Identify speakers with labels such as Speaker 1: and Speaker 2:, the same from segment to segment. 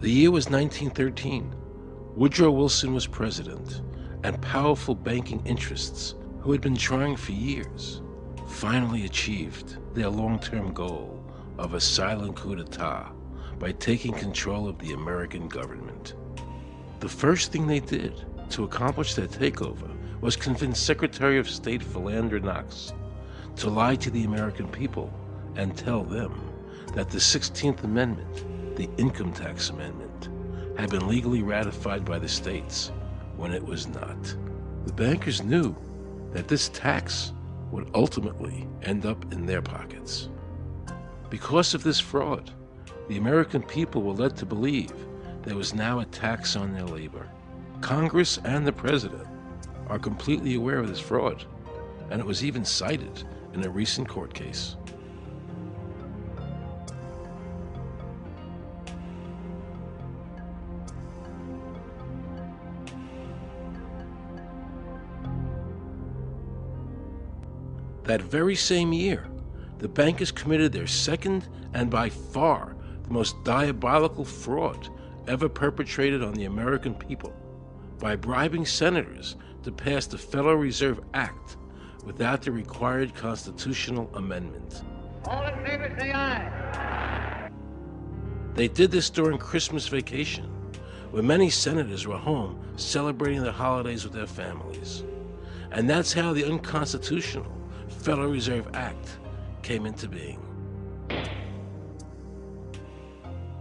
Speaker 1: The year was 1913. Woodrow Wilson was president, and powerful banking interests, who had been trying for years, finally achieved their long-term goal of a silent coup d'etat by taking control of the American government. The first thing they did to accomplish their takeover was convince Secretary of State Philander Knox to lie to the American people and tell them that the 16th Amendment, the Income Tax Amendment, had been legally ratified by the states when it was not. The bankers knew that this tax would ultimately end up in their pockets. Because of this fraud, the American people were led to believe there was now a tax on their labor. Congress and the president are completely aware of this fraud, and it was even cited in a recent court case. That very same year, the bankers committed their second and by far the most diabolical fraud ever perpetrated on the American people by bribing senators to pass the Federal Reserve Act without the required constitutional amendment.
Speaker 2: All in favor, say aye.
Speaker 1: They did this during Christmas vacation, when many senators were home celebrating the holidays with their families. And that's how the unconstitutional Federal Reserve Act came into being.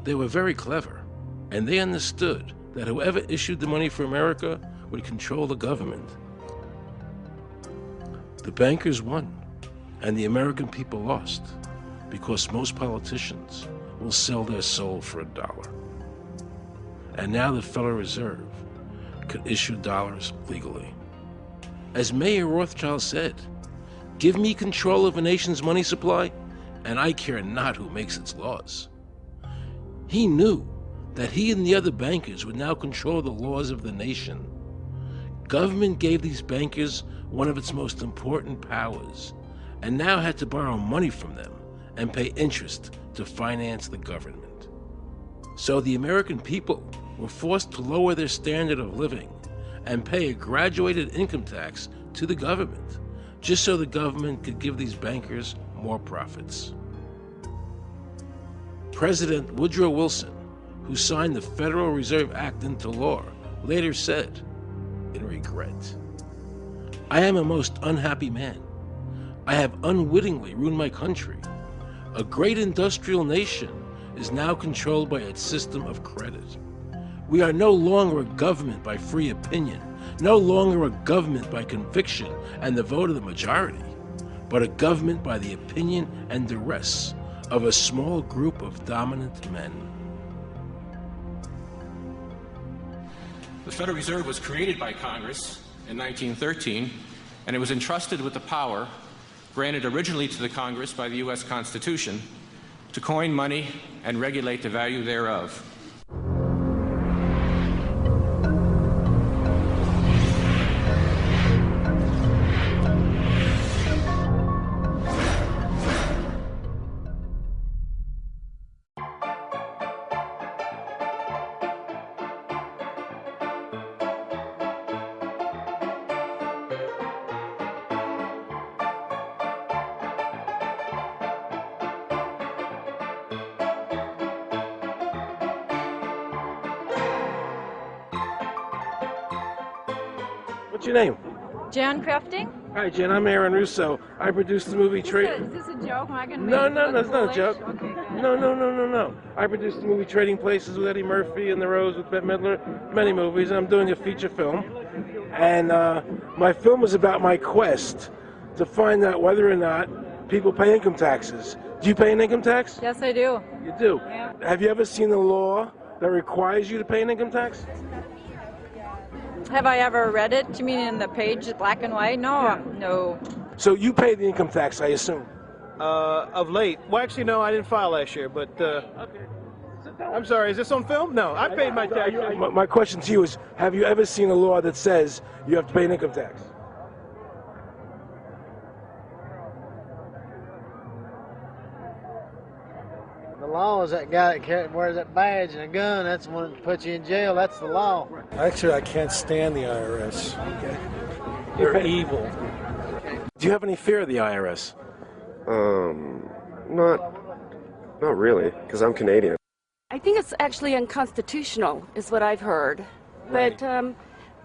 Speaker 1: They were very clever, and they understood that whoever issued the money for America would control the government. The bankers won, and the American people lost, because most politicians will sell their soul for $1. And now the Federal Reserve could issue dollars legally. As Mayor Rothschild said, "Give me control of a nation's money supply, and I care not who makes its laws." He knew that he and the other bankers would now control the laws of the nation. Government gave these bankers one of its most important powers, and now had to borrow money from them and pay interest to finance the government. So the American people were forced to lower their standard of living and pay a graduated income tax to the government, just so the government could give these bankers more profits. President Woodrow Wilson, who signed the Federal Reserve Act into law, later said, in regret, "I am a most unhappy man. I have unwittingly ruined my country. A great industrial nation is now controlled by its system of credit. We are no longer a government by free opinion, no longer a government by conviction and the vote of the majority, but a government by the opinion and duress of a small group of dominant men."
Speaker 3: The Federal Reserve was created by Congress in 1913, and it was entrusted with the power granted originally to the Congress by the U.S. Constitution to coin money and regulate the value thereof.
Speaker 1: What's your name?
Speaker 4: Jan Crafting?
Speaker 1: Hi, Jen. I'm Aaron Russo. I produced the movie
Speaker 4: Is this a joke? Am I gonna
Speaker 1: No,
Speaker 4: make it
Speaker 1: it's not a
Speaker 4: foolish?
Speaker 1: joke.
Speaker 4: Okay, good.
Speaker 1: No. I produced the movie Trading Places with Eddie Murphy and The Rose with Bette Midler, many movies, and I'm doing a feature film. And my film is about my quest to find out whether or not people pay income taxes. Do you pay an income tax?
Speaker 4: Yes, I do.
Speaker 1: You do?
Speaker 4: Yeah.
Speaker 1: Have you ever seen a law that requires you to pay an income tax?
Speaker 4: Have I ever read it? You mean in the page, black and white? No,
Speaker 1: Yeah.
Speaker 4: no.
Speaker 1: So you pay the income tax, I assume?
Speaker 5: Of late. Well, actually, no, I didn't file last year, but I'm sorry, is this on film? No, I paid my tax.
Speaker 1: My question to you is, have you ever seen a law that says you have to pay an income tax? The
Speaker 6: law is that guy that wears that badge and a gun. That's the one that puts you in jail. That's the law.
Speaker 7: Actually, I can't stand the IRS. They're evil.
Speaker 1: Do you have any fear of the IRS?
Speaker 8: Not really, because I'm Canadian.
Speaker 9: I think it's actually unconstitutional, is what I've heard. Right.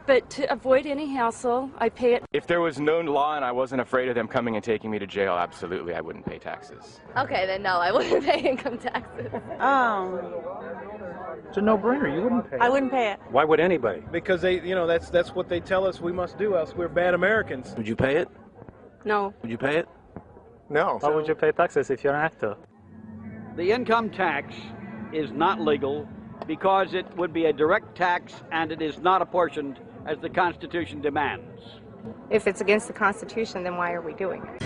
Speaker 9: But to avoid any hassle, I pay it.
Speaker 10: If there was no law and I wasn't afraid of them coming and taking me to jail, absolutely, I wouldn't pay taxes.
Speaker 11: Okay, then no, I wouldn't pay income taxes.
Speaker 5: It's a no-brainer. You wouldn't pay it.
Speaker 4: I wouldn't pay it.
Speaker 7: Why would anybody?
Speaker 5: Because that's what they tell us we must do, else we're bad Americans.
Speaker 1: Would you pay it?
Speaker 4: No.
Speaker 1: Would you pay it?
Speaker 7: No.
Speaker 12: Why would you pay taxes if you're an actor?
Speaker 13: The income tax is not legal because it would be a direct tax and it is not apportioned as the Constitution demands.
Speaker 11: If it's against the Constitution, then why are we doing it?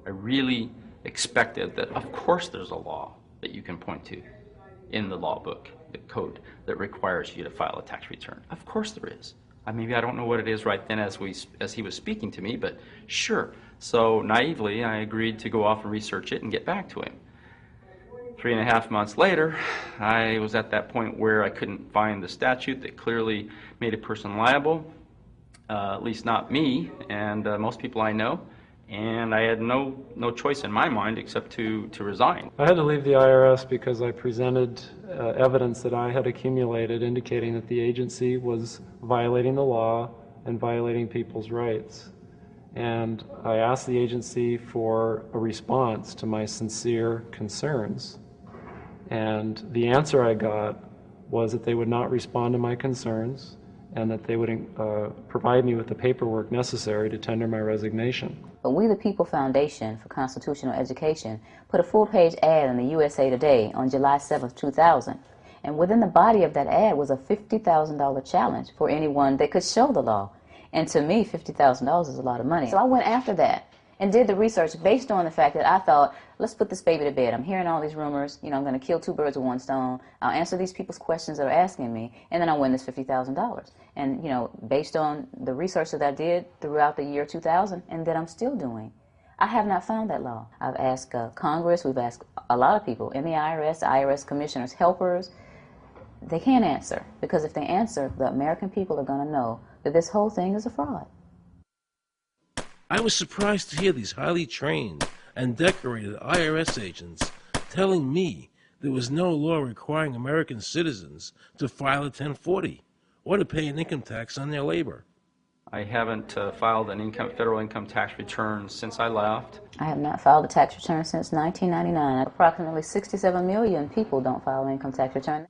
Speaker 14: I really expected that, of course, there's a law that you can point to in the law book, the code, that requires you to file a tax return. Of course there is. Maybe I don't know what it is right then as he was speaking to me, but sure. So naively, I agreed to go off and research it and get back to him. 3.5 months later, I was at that point where I couldn't find the statute that clearly made a person liable, at least not me and most people I know. And I had no choice in my mind except to resign.
Speaker 12: I had to leave the IRS because I presented evidence that I had accumulated indicating that the agency was violating the law and violating people's rights. And I asked the agency for a response to my sincere concerns. And the answer I got was that they would not respond to my concerns and that they would provide me with the paperwork necessary to tender my resignation.
Speaker 15: But We the People Foundation for Constitutional Education put a full-page ad in the USA Today on July 7th, 2000. And within the body of that ad was a $50,000 challenge for anyone that could show the law. And to me, $50,000 is a lot of money. So I went after that and did the research based on the fact that I thought, let's put this baby to bed. I'm hearing all these rumors. I'm going to kill 2 birds with 1 stone. I'll answer these people's questions that are asking me, and then I'll win this $50,000. And, based on the research that I did throughout the year 2000 and that I'm still doing, I have not found that law. I've asked Congress. We've asked a lot of people in the IRS commissioners, helpers. They can't answer, because if they answer, the American people are going to know that this whole thing is a fraud.
Speaker 1: I was surprised to hear these highly trained and decorated IRS agents telling me there was no law requiring American citizens to file a 1040 or to pay an income tax on their labor.
Speaker 14: I haven't filed an federal income tax return since I left.
Speaker 15: I have not filed a tax return since 1999. Approximately 67 million people don't file an income tax return.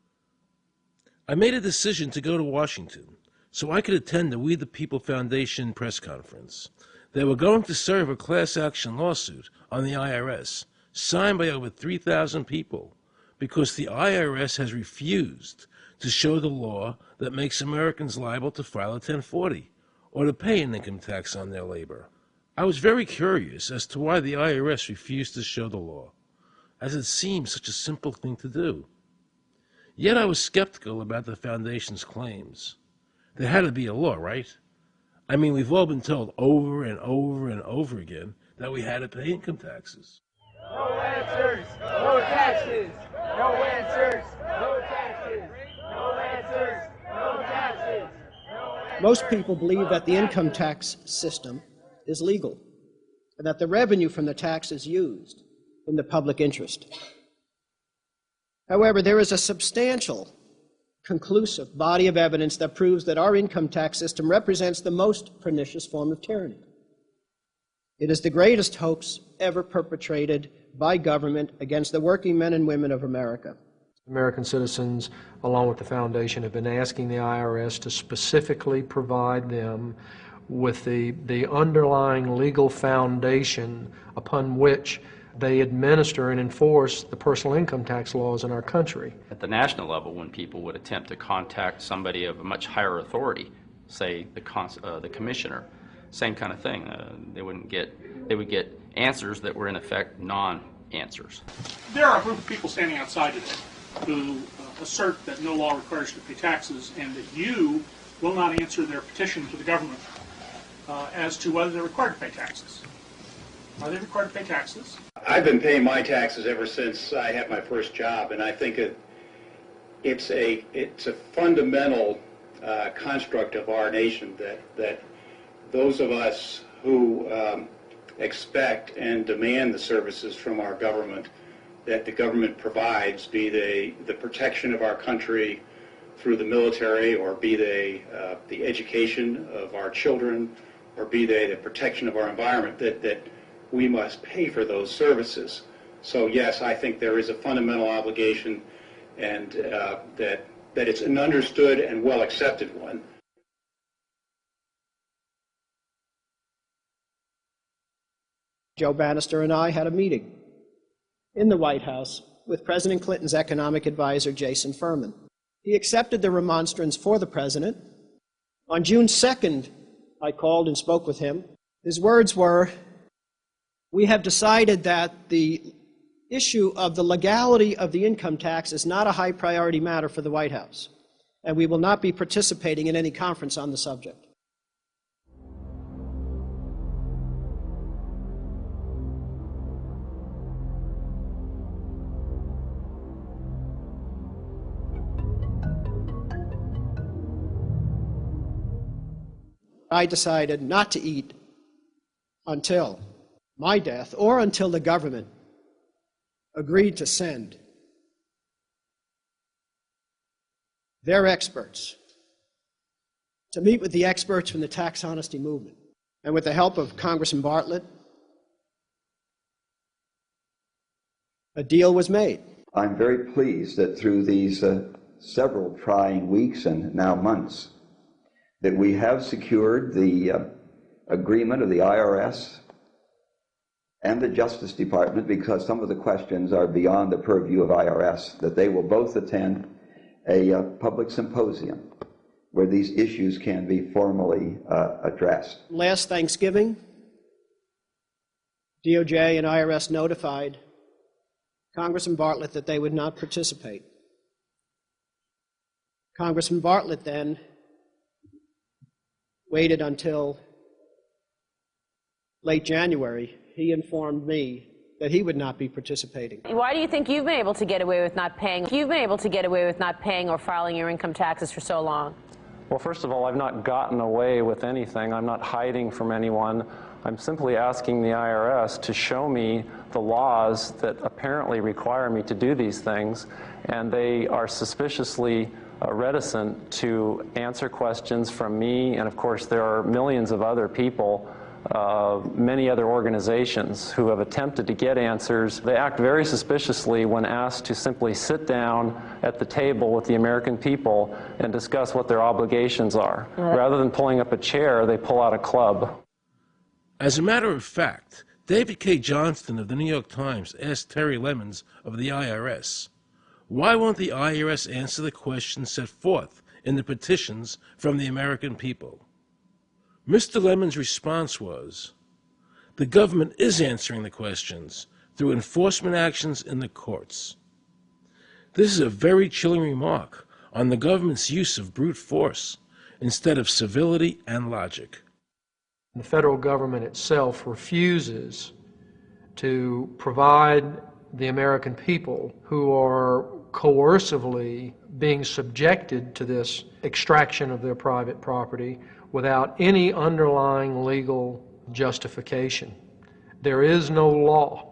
Speaker 1: I made a decision to go to Washington so I could attend the We the People Foundation press conference. They were going to serve a class action lawsuit on the IRS, signed by over 3,000 people, because the IRS has refused to show the law that makes Americans liable to file a 1040 or to pay an income tax on their labor. I was very curious as to why the IRS refused to show the law, as it seemed such a simple thing to do. Yet I was skeptical about the Foundation's claims. There had to be a law, right? I mean, we've all been told over and over and over again that we had to pay income taxes.
Speaker 2: No answers, no taxes. No answers, no taxes. No answers, no taxes.
Speaker 16: Most people believe that the income tax system is legal and that the revenue from the tax is used in the public interest. However, there is a substantial, conclusive body of evidence that proves that our income tax system represents the most pernicious form of tyranny. It is the greatest hoax ever perpetrated by government against the working men and women of America.
Speaker 7: American citizens, along with the Foundation, have been asking the IRS to specifically provide them with the underlying legal foundation upon which they administer and enforce the personal income tax laws in our country.
Speaker 14: At the national level, when people would attempt to contact somebody of a much higher authority, say the commissioner, same kind of thing. They would get answers that were in effect non-answers.
Speaker 17: There are a group of people standing outside today who assert that no law requires you to pay taxes and that you will not answer their petition to the government as to whether they're required to pay taxes. Are they required to pay taxes?
Speaker 18: I've been paying my taxes ever since I had my first job, and I think it's a fundamental construct of our nation that those of us who expect and demand the services from our government that the government provides, be they the protection of our country through the military, or be they the education of our children, or be they the protection of our environment, that we must pay for those services. So yes, I think there is a fundamental obligation, and that it's an understood and well accepted one.
Speaker 16: Joe Bannister and I had a meeting in the White House with President Clinton's economic advisor, Jason Furman. He accepted the remonstrance for the president. On June 2nd, I called and spoke with him. His words were, "We have decided that the issue of the legality of the income tax is not a high priority matter for the White House, and we will not be participating in any conference on the subject." I decided not to eat until my death or until the government agreed to send their experts to meet with the experts from the tax honesty movement. And with the help of Congressman Bartlett, a deal was made.
Speaker 19: I'm very pleased that through these several trying weeks and now months, that we have secured the agreement of the IRS and the Justice Department, because some of the questions are beyond the purview of IRS, that they will both attend a public symposium where these issues can be formally addressed.
Speaker 16: Last Thanksgiving, DOJ and IRS notified Congressman Bartlett that they would not participate. Congressman Bartlett then waited until late January. He informed me that he would not be participating.
Speaker 20: Why do you think you've been able to get away with not paying? You've been able to get away with not paying or filing your income taxes for so long?
Speaker 12: Well, first of all, I've not gotten away with anything. I'm not hiding from anyone. I'm simply asking the IRS to show me the laws that apparently require me to do these things, and they are suspiciously reticent to answer questions from me, and of course there are millions of other people, many other organizations who have attempted to get answers. They act very suspiciously when asked to simply sit down at the table with the American people and discuss what their obligations are. Rather than pulling up a chair, they pull out a club.
Speaker 1: As a matter of fact, David K. Johnston of the New York Times asked Terry Lemons of the IRS, why won't the IRS answer the questions set forth in the petitions from the American people? Mr. Lemons' response was, the government is answering the questions through enforcement actions in the courts. This is a very chilling remark on the government's use of brute force instead of civility and logic.
Speaker 7: The federal government itself refuses to provide the American people who are coercively being subjected to this extraction of their private property without any underlying legal justification. There is no law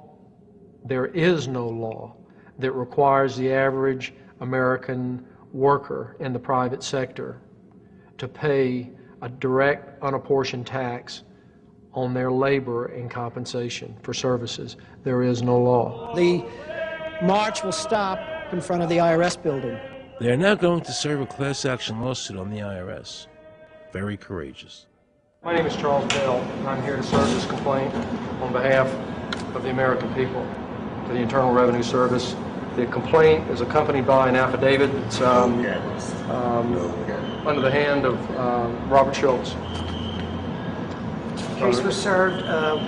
Speaker 7: that requires the average American worker in the private sector to pay a direct unapportioned tax on their labor and compensation for services. There is no law.
Speaker 16: The march will stop in front of the IRS building.
Speaker 1: They are now going to serve a class action lawsuit on the IRS. Very courageous.
Speaker 7: My name is Charles Bell, and I'm here to serve this complaint on behalf of the American people to the Internal Revenue Service. The complaint is accompanied by an affidavit that's under the hand of Robert Schultz.
Speaker 16: Case was served.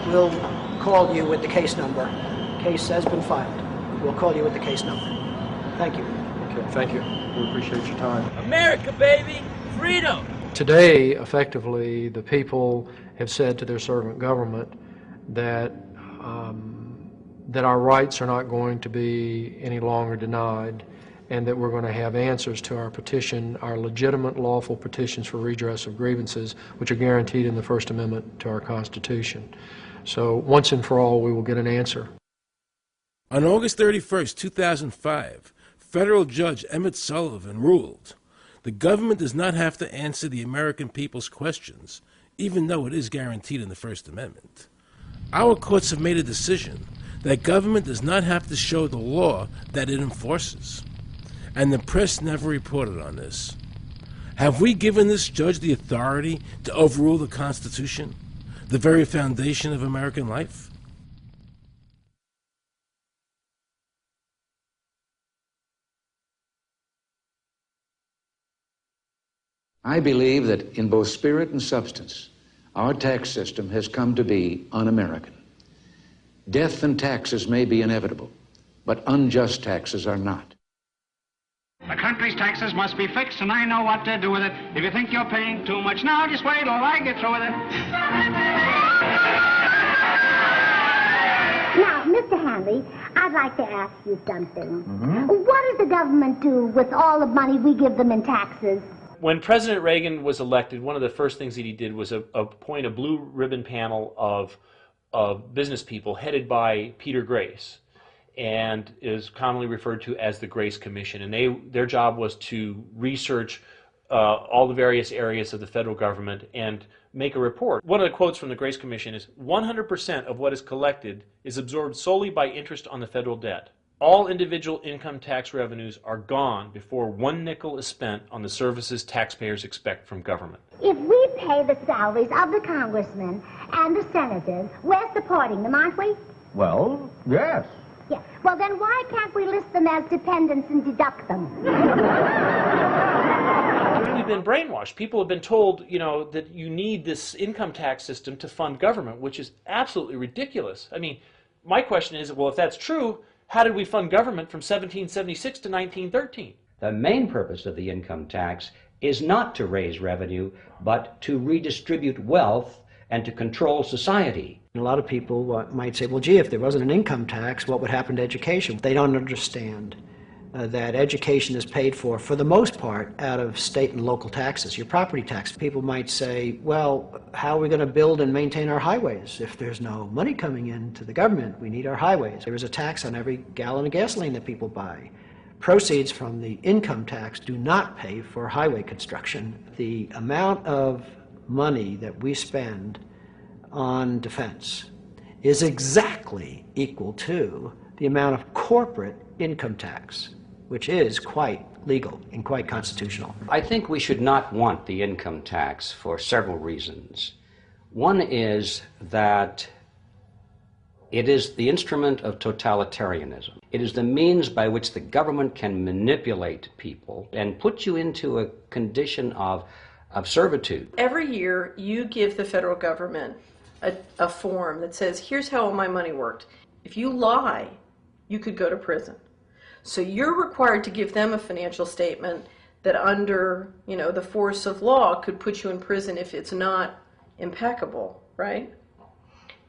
Speaker 16: We'll call you with the case number. Case has been filed. We'll call you with the case number. Thank you.
Speaker 7: Okay, thank you. We appreciate your time.
Speaker 2: America, baby! Freedom!
Speaker 7: Today, effectively, the people have said to their servant government that that our rights are not going to be any longer denied, and that we're going to have answers to our petition, our legitimate lawful petitions for redress of grievances, which are guaranteed in the First Amendment to our Constitution. So once and for all, we will get an answer.
Speaker 1: On August 31st, 2005, federal judge Emmett Sullivan ruled, the government does not have to answer the American people's questions, even though it is guaranteed in the First Amendment. Our courts have made a decision that government does not have to show the law that it enforces. And the press never reported on this. Have we given this judge the authority to overrule the Constitution, the very foundation of American life?
Speaker 21: I believe that in both spirit and substance, our tax system has come to be un-American. Death and taxes may be inevitable, but unjust taxes are not.
Speaker 22: The country's taxes must be fixed, and I know what to do with it. If you think you're paying too much now, just wait till I get through with it.
Speaker 23: Now, Mr. Hanley, I'd like to ask you something. What does the government do with all the money we give them in taxes?
Speaker 24: When President Reagan was elected, one of the first things that he did was appoint a blue ribbon panel of business people headed by Peter Grace, and is commonly referred to as the Grace Commission. And their job was to research all the various areas of the federal government and make a report. One of the quotes from the Grace Commission is, 100% of what is collected is absorbed solely by interest on the federal debt. All individual income tax revenues are gone before 1 nickel is spent on the services taxpayers expect from government.
Speaker 23: If we pay the salaries of the congressmen and the senators, we're supporting them, aren't we?
Speaker 25: Well, yes.
Speaker 23: Yeah. Well, then why can't we list them as dependents and deduct them?
Speaker 24: We've been brainwashed. People have been told, that you need this income tax system to fund government, which is absolutely ridiculous. I mean, my question is, well, if that's true, how did we fund government from 1776 to 1913?
Speaker 26: The main purpose of the income tax is not to raise revenue, but to redistribute wealth and to control society.
Speaker 16: A lot of people might say, well, gee, if there wasn't an income tax, what would happen to education? They don't understand that education is paid for the most part, out of state and local taxes, your property tax. People might say, well, how are we going to build and maintain our highways? If there's no money coming into the government, we need our highways. There is a tax on every gallon of gasoline that people buy. Proceeds from the income tax do not pay for highway construction. The amount of money that we spend on defense is exactly equal to the amount of corporate income tax, which is quite legal and quite constitutional.
Speaker 26: I think we should not want the income tax for several reasons. One is that it is the instrument of totalitarianism. It is the means by which the government can manipulate people and put you into a condition of servitude.
Speaker 27: Every year you give the federal government a form that says, here's how all my money worked. If you lie, you could go to prison. So you're required to give them a financial statement that under, the force of law could put you in prison if it's not impeccable, right?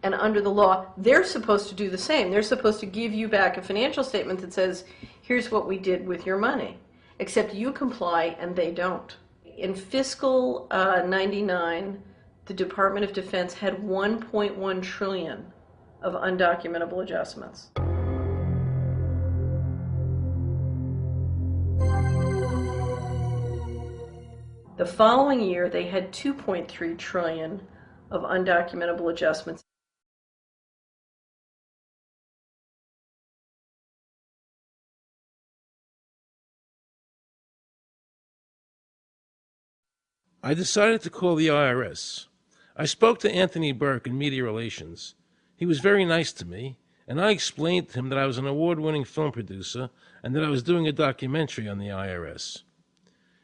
Speaker 27: And under the law, they're supposed to do the same. They're supposed to give you back a financial statement that says, here's what we did with your money. Except you comply and they don't. In fiscal 99, the Department of Defense had 1.1 trillion of undocumentable adjustments. The following year, they had 2.3 trillion of undocumentable adjustments.
Speaker 1: I decided to call the IRS. I spoke to Anthony Burke in Media Relations. He was very nice to me, and I explained to him that I was an award-winning film producer and that I was doing a documentary on the IRS.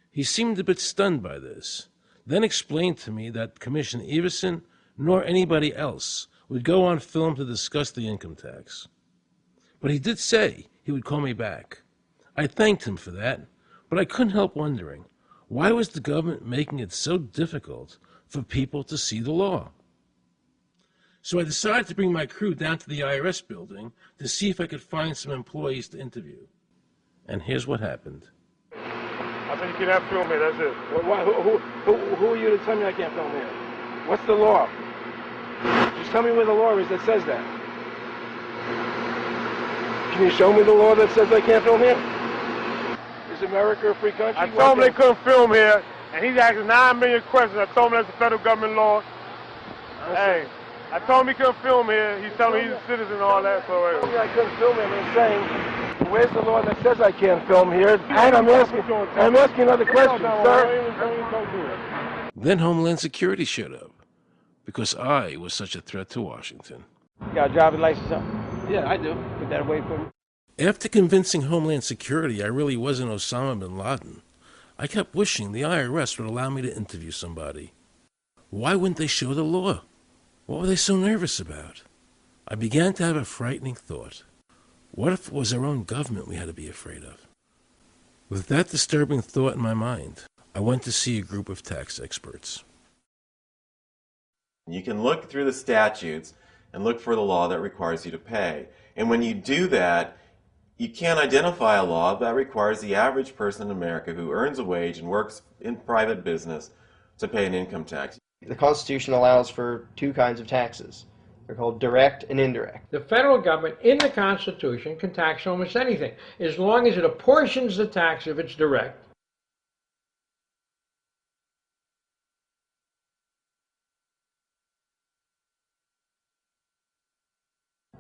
Speaker 1: He seemed a bit stunned by this, then explained to me that Commissioner Everson nor anybody else would go on film to discuss the income tax. But he did say he would call me back. I thanked him for that, but I couldn't help wondering, why was the government making it so difficult for people to see the law? So I decided to bring my crew down to the IRS building to see if I could find some employees to interview. And here's what happened.
Speaker 3: I said you cannot film here, that's it. Who are you to tell me I can't film here? What's the law? Just tell me where the law is that says that. Can you show me the law that says I can't film here? Is America a free country? I told him they couldn't film here, and he's asking 9 million questions. I told him that's a federal government law. Hey, I told him he couldn't film here. He's telling me he's a citizen and all that. So he told me I couldn't film him. I'm saying, where's the law that says I can't film here? And I'm asking another question, sir.
Speaker 1: Then Homeland Security showed up, because I was such a threat to Washington.
Speaker 3: You got a driver's license, huh? Yeah, I do. Put that away for me.
Speaker 1: After convincing Homeland Security I really wasn't Osama bin Laden, I kept wishing the IRS would allow me to interview somebody. Why wouldn't they show the law? What were they so nervous about? I began to have a frightening thought. What if it was our own government we had to be afraid of? With that disturbing thought in my mind, I went to see a group of tax experts.
Speaker 5: You can look through the statutes and look for the law that requires you to pay. And when you do that, you can't identify a law that requires the average person in America who earns a wage and works in private business to pay an income tax.
Speaker 6: The Constitution allows for two kinds of taxes. They're called direct and indirect.
Speaker 8: The federal government in the Constitution can tax almost anything, as long as it apportions the tax if it's direct.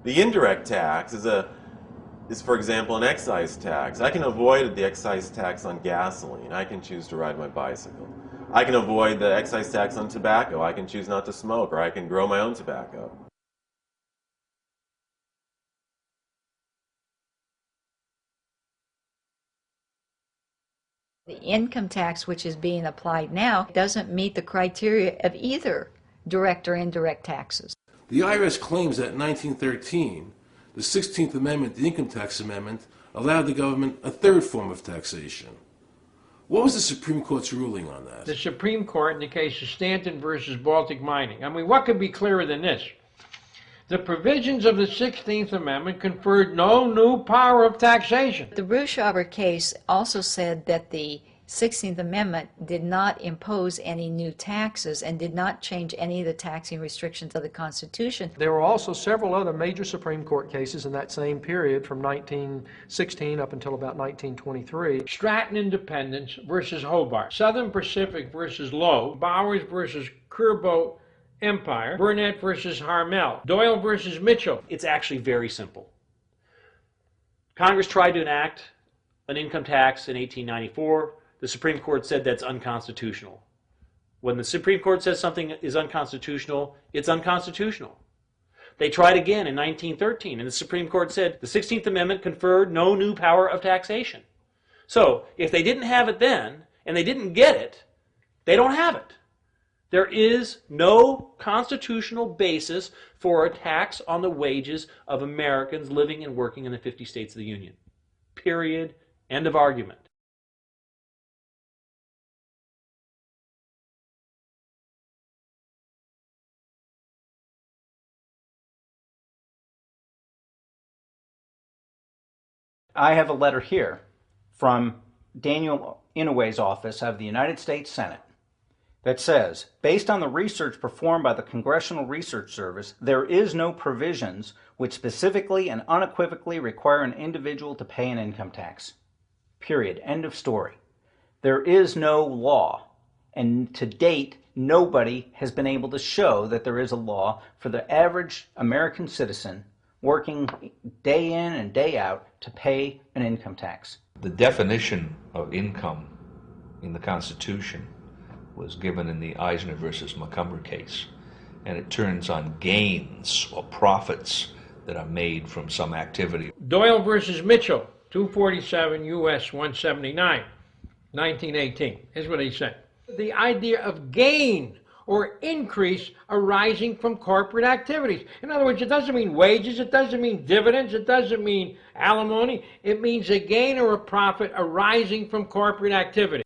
Speaker 5: The indirect tax is, for example, an excise tax. I can avoid the excise tax on gasoline. I can choose to ride my bicycle. I can avoid the excise tax on tobacco. I can choose not to smoke, or I can grow my own tobacco.
Speaker 9: The income tax which is being applied now doesn't meet the criteria of either direct or indirect taxes.
Speaker 1: The IRS claims that in 1913, the 16th Amendment, the Income Tax Amendment, allowed the government a third form of taxation. What was the Supreme Court's ruling on that?
Speaker 8: The Supreme Court in the case of Stanton versus Baltic Mining. I mean, what could be clearer than this? The provisions of the 16th Amendment conferred no new power of taxation.
Speaker 9: The Russo case also said that the 16th Amendment did not impose any new taxes and did not change any of the taxing restrictions of the Constitution.
Speaker 7: There were also several other major Supreme Court cases in that same period from 1916 up until about 1923.
Speaker 8: Stratton Independence versus Hobart, Southern Pacific versus Lowe, Bowers versus Curbo Empire, Burnett versus Harmel, Doyle versus Mitchell.
Speaker 24: It's actually very simple. Congress tried to enact an income tax in 1894. The Supreme Court said that's unconstitutional. When the Supreme Court says something is unconstitutional, it's unconstitutional. They tried again in 1913, and the Supreme Court said the 16th Amendment conferred no new power of taxation. So, if they didn't have it then, and they didn't get it, they don't have it. There is no constitutional basis for a tax on the wages of Americans living and working in the 50 states of the Union. Period. End of argument.
Speaker 4: I have a letter here from Daniel Inouye's office of the United States Senate that says, based on the research performed by the Congressional Research Service, there is no provisions which specifically and unequivocally require an individual to pay an income tax. Period. End of story. There is no law, and to date, nobody has been able to show that there is a law for the average American citizen working day in and day out to pay an income tax.
Speaker 10: The definition of income in the Constitution was given in the Eisner versus Macomber case, and it turns on gains or profits that are made from some activity.
Speaker 8: Doyle versus Mitchell, 247 U.S. 179, 1918. Here's what he said. The idea of gain or increase arising from corporate activities. In other words, it doesn't mean wages, it doesn't mean dividends, it doesn't mean alimony. It means a gain or a profit arising from corporate activity.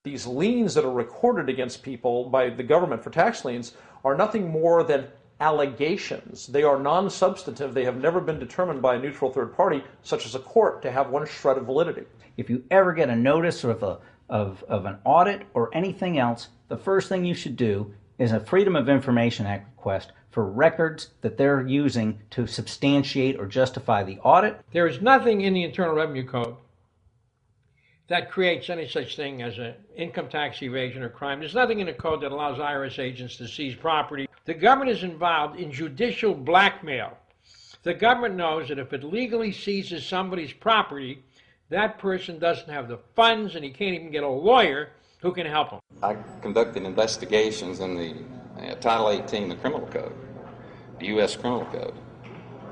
Speaker 11: These liens that are recorded against people by the government for tax liens are nothing more than allegations. They are non-substantive. They have never been determined by a neutral third party, such as a court, to have one shred of validity.
Speaker 4: If you ever get a notice of an audit or anything else, the first thing you should do is a Freedom of Information Act request for records that they're using to substantiate or justify the audit.
Speaker 8: There is nothing in the Internal Revenue Code that creates any such thing as an income tax evasion or crime. There's nothing in the code that allows IRS agents to seize property. The government is involved in judicial blackmail. The government knows that if it legally seizes somebody's property, that person doesn't have the funds and he can't even get a lawyer who can help him.
Speaker 13: I conducted investigations in the Title 18, the Criminal Code, the U.S. Criminal Code.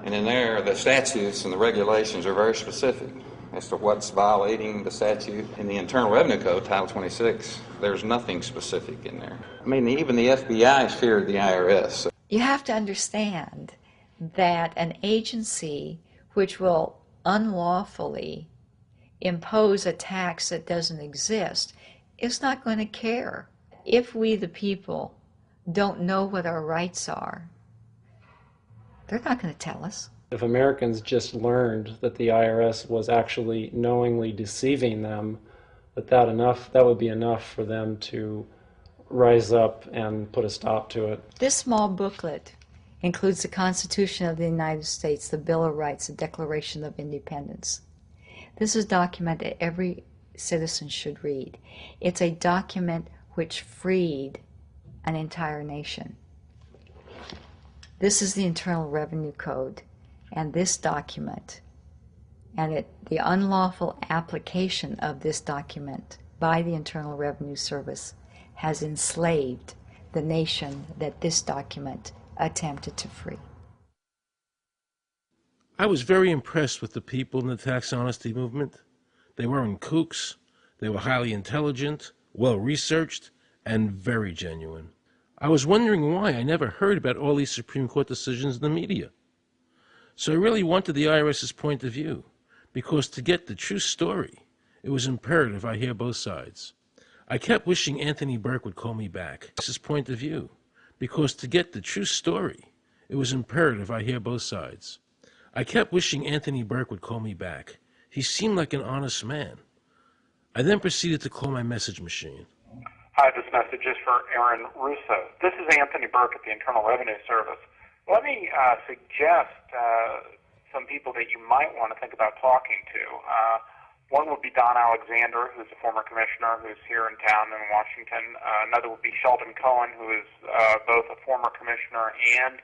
Speaker 13: And in there, the statutes and the regulations are very specific as to what's violating the statute. In the Internal Revenue Code, Title 26, there's nothing specific in there. I mean, even the FBI feared the IRS.
Speaker 9: You have to understand that an agency which will unlawfully impose a tax that doesn't exist is not going to care. If we, the people, don't know what our rights are, they're not going to tell us.
Speaker 12: If Americans just learned that the IRS was actually knowingly deceiving them, that would be enough for them to rise up and put a stop to it.
Speaker 9: This small booklet includes the Constitution of the United States, the Bill of Rights, the Declaration of Independence. This is a document that every citizen should read. It's a document which freed an entire nation. This is the Internal Revenue Code. And this document, and the unlawful application of this document by the Internal Revenue Service has enslaved the nation that this document attempted to free.
Speaker 1: I was very impressed with the people in the tax honesty movement. They weren't kooks. They were highly intelligent, well-researched, and very genuine. I was wondering why I never heard about all these Supreme Court decisions in the media. So I really wanted the IRS's point of view, because to get the true story, it was imperative I hear both sides. I kept wishing Anthony Burke would call me back. This is point of view, because to get the true story, it was imperative I hear both sides. I kept wishing Anthony Burke would call me back. He seemed like an honest man. I then proceeded to call my message machine.
Speaker 14: Hi, this message is for Aaron Russo. This is Anthony Burke at the Internal Revenue Service. Let me suggest some people that you might want to think about talking to. One would be Don Alexander, who's a former commissioner who's here in town in Washington. Another would be Sheldon Cohen, who is both a former commissioner and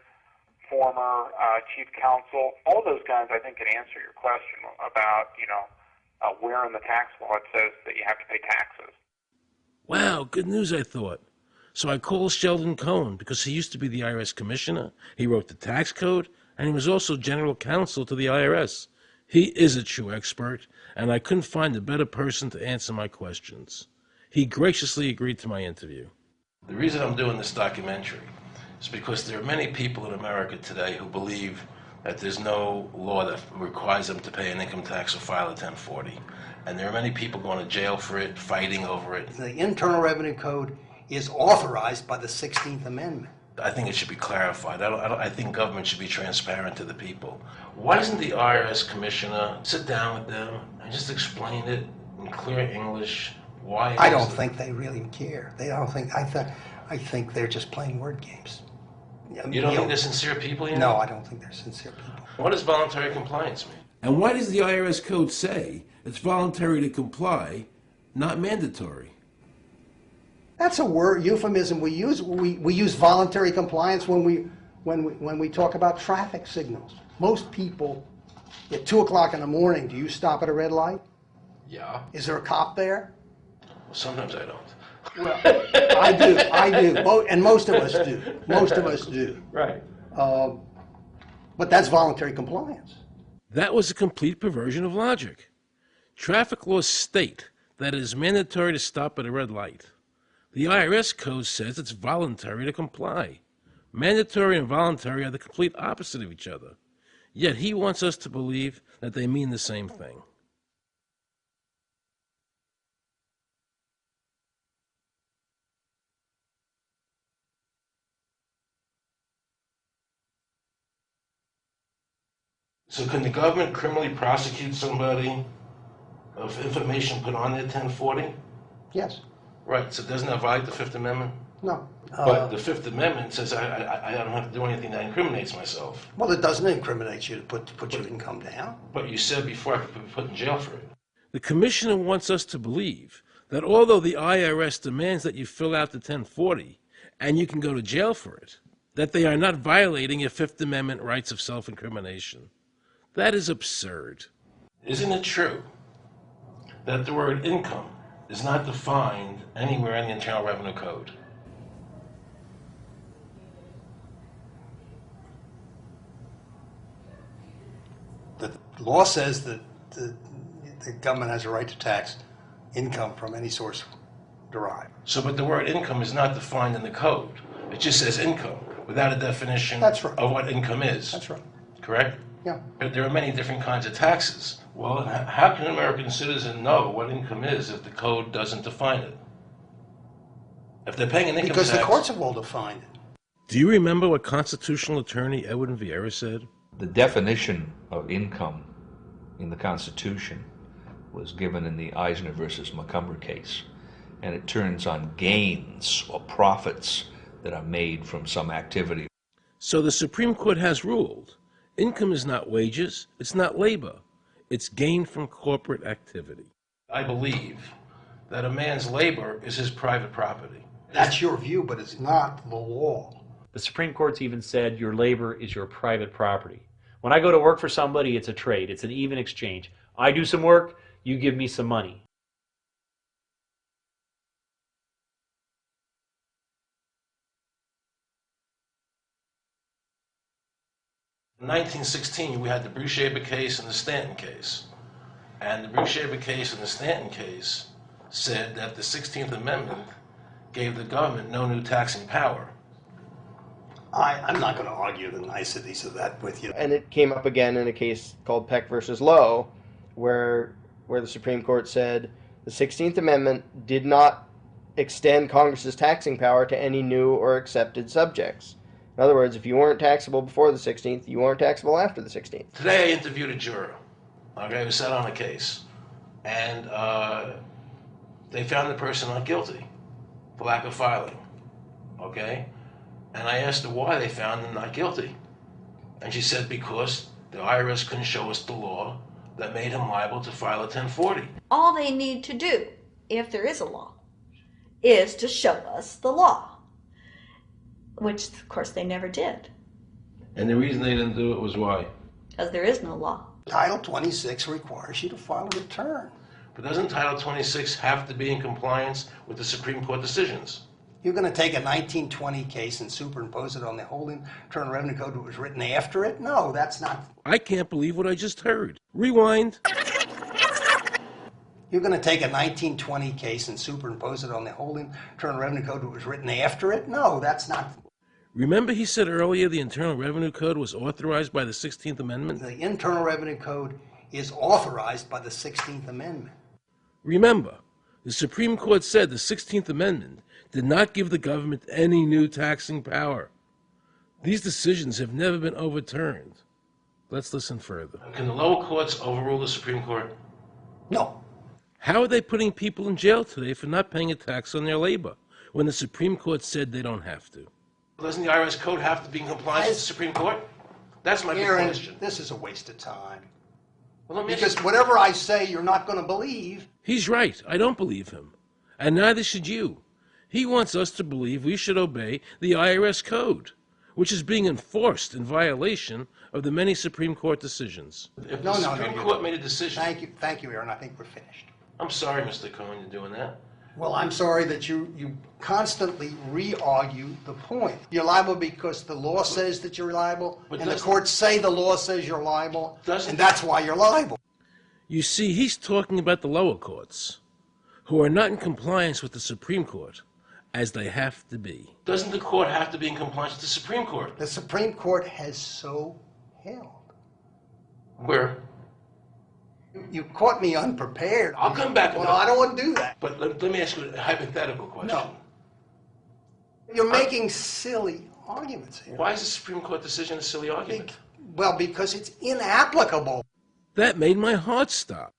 Speaker 14: former chief counsel. All of those guys, I think, can answer your question about, where in the tax law it says that you have to pay taxes.
Speaker 1: Wow, good news, I thought. So I called Sheldon Cohen because he used to be the IRS commissioner, he wrote the tax code, and he was also general counsel to the IRS. He is a true expert, and I couldn't find a better person to answer my questions. He graciously agreed to my interview. The reason I'm doing this documentary is because there are many people in America today who believe that there's no law that requires them to pay an income tax or file a 1040. And there are many people going to jail for it, fighting over it.
Speaker 2: The Internal Revenue Code is authorized by the 16th Amendment.
Speaker 1: I think it should be clarified. I think government should be transparent to the people. Why doesn't the IRS commissioner sit down with them and just explain it in clear English? Why?
Speaker 2: I don't think they really care. I think they're just playing word games.
Speaker 1: You don't think they're sincere people?
Speaker 2: No, I don't think they're sincere people.
Speaker 1: What does voluntary compliance mean? And why does the IRS code say it's voluntary to comply, not mandatory?
Speaker 2: That's a word euphemism we use. We use voluntary compliance when we talk about traffic signals. Most people at 2 o'clock in the morning, do you stop at a red light?
Speaker 1: Yeah.
Speaker 2: Is there a cop there?
Speaker 1: Well, sometimes I don't.
Speaker 2: Well, I do, and most of us do. Most of us do.
Speaker 11: Right.
Speaker 2: But that's voluntary compliance.
Speaker 1: That was a complete perversion of logic. Traffic laws state that it is mandatory to stop at a red light. The IRS code says it's voluntary to comply. Mandatory and voluntary are the complete opposite of each other. Yet he wants us to believe that they mean the same thing. So can the government criminally prosecute somebody of information put on their 1040?
Speaker 2: Yes.
Speaker 1: Right, so doesn't that violate the Fifth Amendment?
Speaker 2: No.
Speaker 1: But the Fifth Amendment says I don't have to do anything that incriminates myself.
Speaker 2: Well, it doesn't incriminate you to put your income down.
Speaker 1: But you said before I could be put in jail for it. The commissioner wants us to believe that although the IRS demands that you fill out the 1040 and you can go to jail for it, that they are not violating your Fifth Amendment rights of self-incrimination. That is absurd. Isn't it true that the word income is not defined anywhere in the Internal Revenue Code?
Speaker 2: The law says that the government has a right to tax income from any source derived.
Speaker 1: So, but the word income is not defined in the code. It just says income without a definition of what income is.
Speaker 2: That's right.
Speaker 1: Correct?
Speaker 2: Yeah.
Speaker 1: But there are many different kinds of taxes. Well, how can an American citizen know what income is if the code doesn't define it? If they're paying an income tax...
Speaker 2: Because the courts have all defined it.
Speaker 1: Do you remember what constitutional attorney Edwin Vieira said?
Speaker 10: The definition of income in the Constitution was given in the Eisner versus Macomber case, and it turns on gains or profits that are made from some activity.
Speaker 1: So the Supreme Court has ruled income is not wages, it's not labor, it's gain from corporate activity. I believe that a man's labor is his private property.
Speaker 2: That's your view, but it's not the law.
Speaker 24: The Supreme Court's even said your labor is your private property. When I go to work for somebody, it's a trade. It's an even exchange. I do some work, you give me some money.
Speaker 1: In 1916, we had the Bruce-Shaber case and the Stanton case. And the Bruce-Shaber case and the Stanton case said that the 16th Amendment gave the government no new taxing power.
Speaker 2: I'm not going to argue the niceties of that with you.
Speaker 6: And it came up again in a case called Peck versus Lowe, where the Supreme Court said the 16th Amendment did not extend Congress's taxing power to any new or accepted subjects. In other words, if you weren't taxable before the 16th, you weren't taxable after the 16th.
Speaker 1: Today I interviewed a juror, who sat on a case, and they found the person not guilty for lack of filing, okay? And I asked her why they found him not guilty. And she said because the IRS couldn't show us the law that made him liable to file a 1040.
Speaker 15: All they need to do, if there is a law, is to show us the law. Which, of course, they never did.
Speaker 1: And the reason they didn't do it was why?
Speaker 15: Because there is no law.
Speaker 2: Title 26 requires you to file a return.
Speaker 1: But doesn't Title 26 have to be in compliance with the Supreme Court decisions?
Speaker 2: You're going to take a 1920 case and superimpose it on the whole Internal Revenue Code that was written after it? No, that's not.
Speaker 1: I can't believe what I just heard. Rewind.
Speaker 2: You're going to take a 1920 case and superimpose it on the whole Internal Revenue Code that was written after it? No, that's not.
Speaker 1: Remember he said earlier the Internal Revenue Code was authorized by the 16th Amendment?
Speaker 2: The Internal Revenue Code is authorized by the 16th Amendment.
Speaker 1: Remember, the Supreme Court said the 16th Amendment did not give the government any new taxing power. These decisions have never been overturned. Let's listen further. Can the lower courts overrule the Supreme Court?
Speaker 2: No.
Speaker 1: How are they putting people in jail today for not paying a tax on their labor when the Supreme Court said they don't have to? Doesn't the IRS code have to be in compliance with the Supreme Court? That's my big
Speaker 2: Aaron,
Speaker 1: question.
Speaker 2: this is a waste of time.
Speaker 1: Well,
Speaker 2: because whatever I say, you're not going to believe.
Speaker 1: He's right. I don't believe him. And neither should you. He wants us to believe we should obey the IRS code, which is being enforced in violation of the many Supreme Court decisions. If the Supreme Court made a decision...
Speaker 2: Thank you, Aaron. I think we're finished.
Speaker 1: I'm sorry, Mr. Cohen, you're doing that.
Speaker 2: Well, I'm sorry that you constantly re-argue the point. You're liable because the law says that you're liable, and the courts say the law says you're liable, and that's why you're liable.
Speaker 1: You see, he's talking about the lower courts, who are not in compliance with the Supreme Court, as they have to be. Doesn't the court have to be in compliance with the Supreme Court?
Speaker 2: The Supreme Court has so held.
Speaker 1: Where?
Speaker 2: You caught me unprepared.
Speaker 1: I'll come back.
Speaker 2: Well, I don't want to do that.
Speaker 1: But let me ask you a hypothetical question.
Speaker 2: No. You're making silly arguments here.
Speaker 1: Why is the Supreme Court decision a silly argument?
Speaker 2: Well, because it's inapplicable.
Speaker 1: That made my heart stop.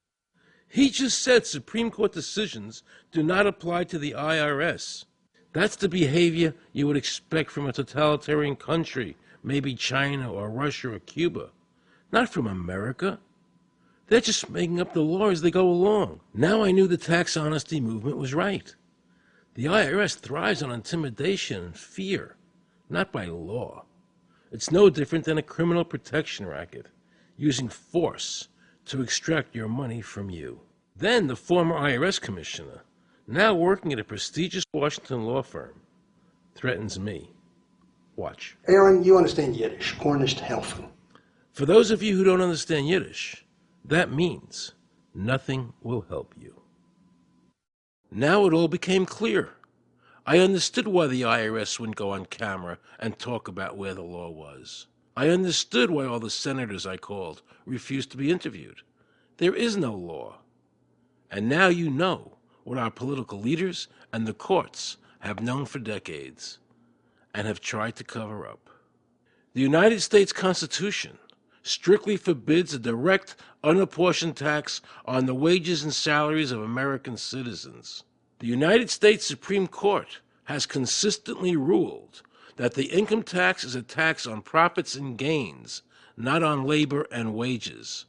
Speaker 1: He just said Supreme Court decisions do not apply to the IRS. That's the behavior you would expect from a totalitarian country, maybe China or Russia or Cuba, not from America. They're just making up the law as they go along. Now I knew the tax honesty movement was right. The IRS thrives on intimidation and fear, not by law. It's no different than a criminal protection racket, using force to extract your money from you. Then the former IRS commissioner, now working at a prestigious Washington law firm, threatens me. Watch.
Speaker 2: Aaron, you understand Yiddish, Cornish helfen.
Speaker 1: For those of you who don't understand Yiddish, that means nothing will help you. Now it all became clear. I understood why the IRS wouldn't go on camera and talk about where the law was. I understood why all the senators I called refused to be interviewed. There is no law. And now you know what our political leaders and the courts have known for decades and have tried to cover up. The United States Constitution strictly forbids a direct, unapportioned tax on the wages and salaries of American citizens. The United States Supreme Court has consistently ruled that the income tax is a tax on profits and gains, not on labor and wages.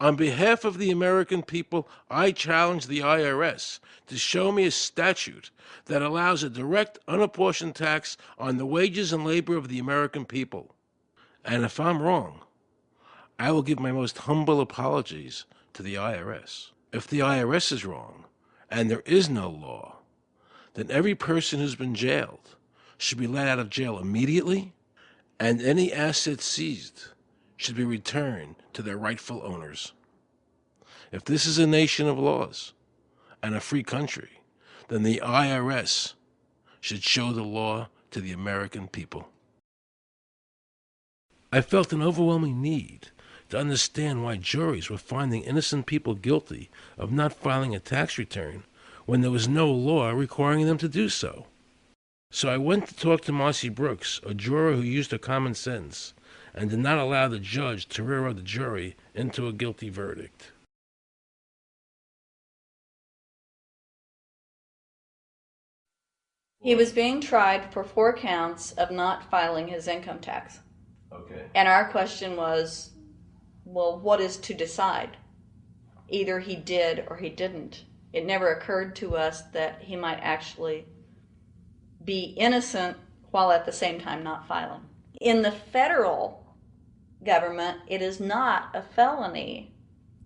Speaker 1: On behalf of the American people, I challenge the IRS to show me a statute that allows a direct, unapportioned tax on the wages and labor of the American people. And if I'm wrong, I will give my most humble apologies to the IRS. If the IRS is wrong, and there is no law, then every person who's been jailed should be let out of jail immediately, and any assets seized should be returned to their rightful owners. If this is a nation of laws and a free country, then the IRS should show the law to the American people. I felt an overwhelming need to understand why juries were finding innocent people guilty of not filing a tax return when there was no law requiring them to do so. So I went to talk to Marcy Brooks, a juror who used her common sense and did not allow the judge to railroad the jury into a guilty verdict.
Speaker 27: He was being tried for 4 counts of not filing his income tax.
Speaker 1: Okay.
Speaker 27: And our question was, well, what is to decide? Either he did or he didn't. It never occurred to us that he might actually be innocent while at the same time not filing. In the federal government, it is not a felony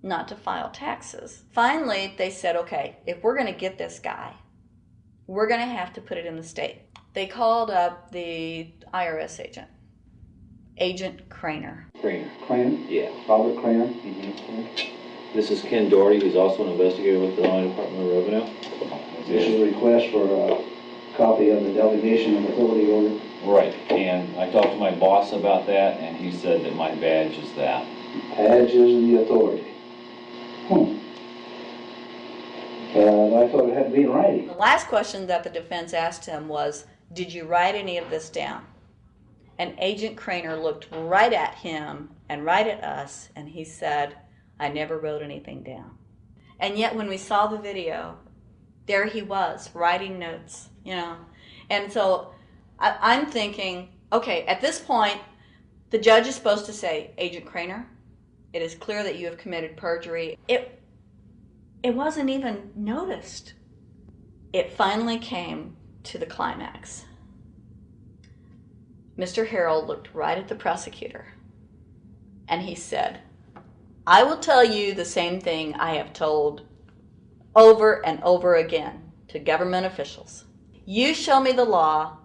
Speaker 27: not to file taxes. Finally, they said, okay, if we're going to get this guy,
Speaker 15: we're going to have to put it in the state. They called up the IRS agent, Agent Craner.
Speaker 17: Craner? Yeah. Robert Craner? Mm-hmm. This is Ken Doherty, who's also an investigator with the Illinois Department of Revenue. This is a request for a copy of the delegation of authority order. Right, and I talked to my boss about that, and he said that my badge is that. Badge is the authority. I thought it had to be in writing.
Speaker 15: The last question that the defense asked him was, did you write any of this down? And Agent Craner looked right at him and right at us, and he said, I never wrote anything down. And yet when we saw the video, there he was, writing notes, you know. And so I'm thinking, okay, at this point, the judge is supposed to say, Agent Craner, it is clear that you have committed perjury. It wasn't even noticed. It finally came to the climax. Mr. Harrell looked right at the prosecutor, and he said, I will tell you the same thing I have told over and over again to government officials. You show me the law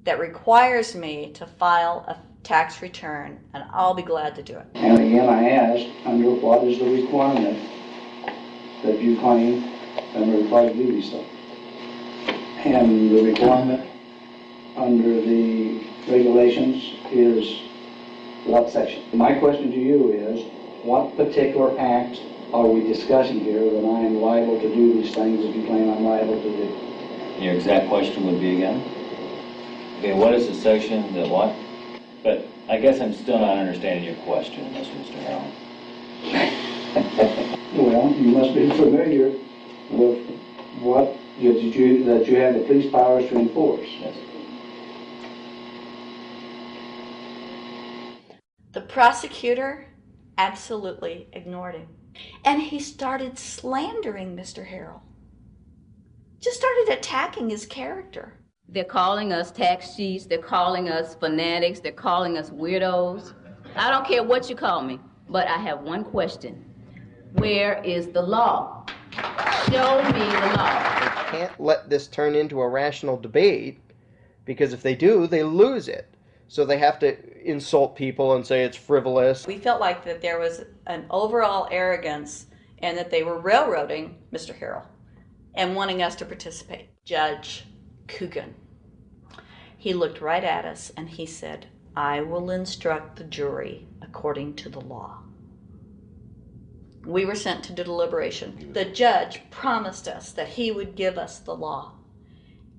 Speaker 15: that requires me to file a tax return, and I'll be glad to do it.
Speaker 17: And again, I asked, under what is the requirement that you claim and are required to do so? And the requirement under the regulations is what section? My question to you is, what particular act are we discussing here that I am liable to do these things that you claim I'm liable to do?
Speaker 18: Your exact question would be again? Okay, what is the section that what? But I guess I'm still not understanding your question, Mr. Harrell.
Speaker 17: Well, you must be familiar with what that you have the police powers to enforce. Yes.
Speaker 15: The prosecutor absolutely ignored him. And he started slandering Mr. Harrell. Just started attacking his character.
Speaker 19: They're calling us tax cheats, they're calling us fanatics, they're calling us weirdos. I don't care what you call me, but I have one question. Where is the law? Show me the law.
Speaker 6: They can't let this turn into a rational debate, because if they do, they lose it. So they have to insult people and say it's frivolous.
Speaker 15: We felt like that there was an overall arrogance and that they were railroading Mr. Harrell and wanting us to participate. Judge Coogan, he looked right at us and he said, I will instruct the jury according to the law. We were sent to deliberation. The judge promised us that he would give us the law.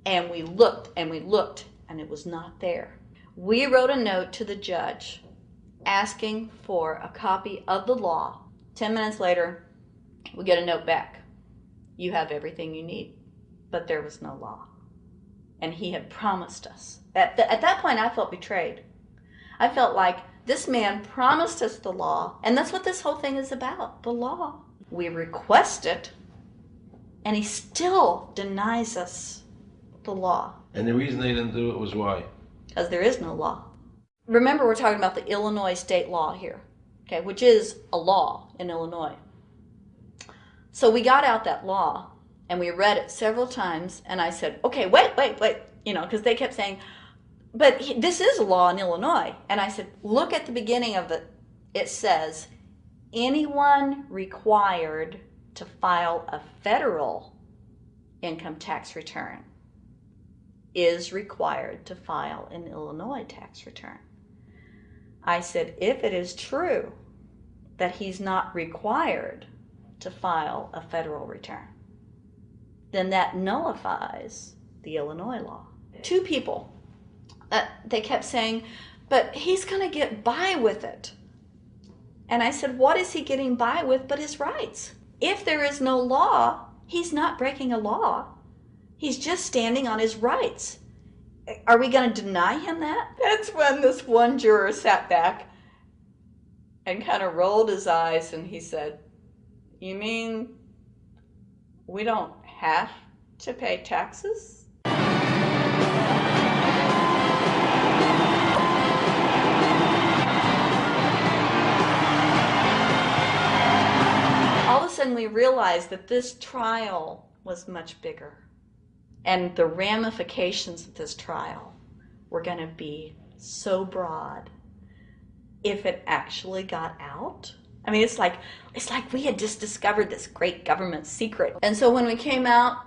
Speaker 15: And we looked and we looked and it was not there. We wrote a note to the judge asking for a copy of the law. 10 minutes later, we get a note back. You have everything you need, but there was no law. And he had promised us. At that point, I felt betrayed. I felt like this man promised us the law, and that's what this whole thing is about, the law. We request it, and he still denies us the law.
Speaker 1: And the reason they didn't do it was why?
Speaker 15: Because there is no law. Remember, we're talking about the Illinois state law here, okay, which is a law in Illinois. So we got out that law, and we read it several times, and I said, okay, wait, you know, because they kept saying, but this is a law in Illinois. And I said, look at the beginning of it. It says, anyone required to file a federal income tax return is required to file an Illinois tax return. I said, if it is true that he's not required to file a federal return, then that nullifies the Illinois law. Two people, they kept saying, but he's going to get by with it. And I said, what is he getting by with but his rights? If there is no law, he's not breaking a law. He's just standing on his rights. Are we going to deny him that? That's when this one juror sat back and kind of rolled his eyes and he said, you mean we don't have to pay taxes? All of a sudden we realized that this trial was much bigger. And the ramifications of this trial were going to be so broad if it actually got out. I mean, it's like we had just discovered this great government secret. And so when we came out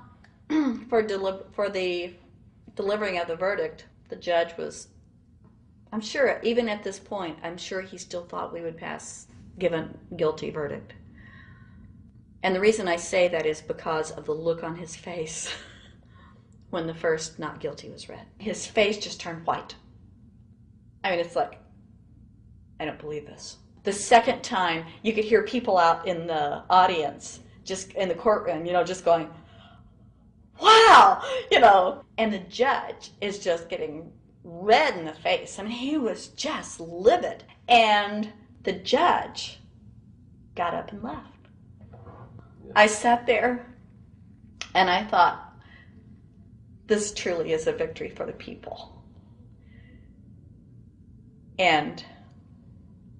Speaker 15: for the delivering of the verdict, the judge was, I'm sure, even at this point, I'm sure he still thought we would give a guilty verdict. And the reason I say that is because of the look on his face when the first not guilty was read. His face just turned white. I mean, it's like, I don't believe this. The second time, you could hear people out in the audience, just in the courtroom, just going, wow, and the judge is just getting red in the face. I mean, he was just livid. And the judge got up and left. I sat there and I thought, this truly is a victory for the people. And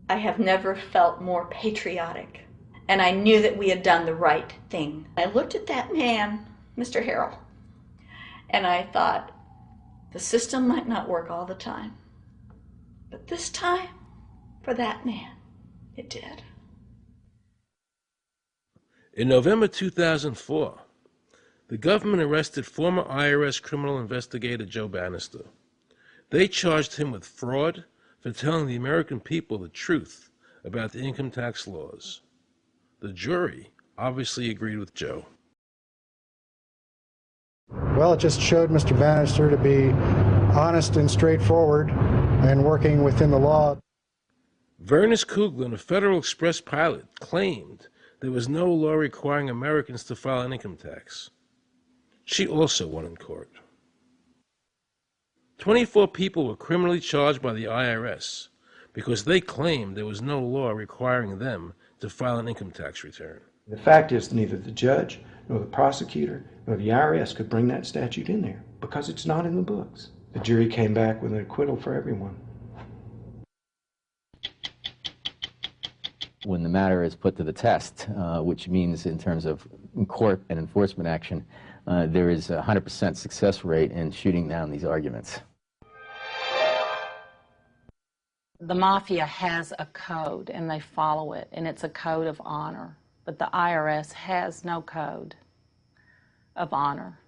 Speaker 15: I have never felt more patriotic. And I knew that we had done the right thing. I looked at that man, Mr. Harrell, and I thought, the system might not work all the time, but this time, for that man, it did.
Speaker 1: In November 2004, the government arrested former IRS criminal investigator Joe Bannister. They charged him with fraud for telling the American people the truth about the income tax laws. The jury obviously agreed with Joe.
Speaker 16: Well, it just showed Mr. Bannister to be honest and straightforward and working within the law.
Speaker 1: Vernice Kuglin, a Federal Express pilot, claimed there was no law requiring Americans to file an income tax. She also won in court. 24 people were criminally charged by the IRS because they claimed there was no law requiring them to file an income tax return.
Speaker 20: The fact is, neither the judge nor the prosecutor nor the IRS could bring that statute in there because it's not in the books. The jury came back with an acquittal for everyone.
Speaker 21: When the matter is put to the test, which means in terms of court and enforcement action, there is a 100% success rate in shooting down these arguments.
Speaker 22: The mafia has a code and they follow it, and it's a code of honor. But the IRS has no code of honor.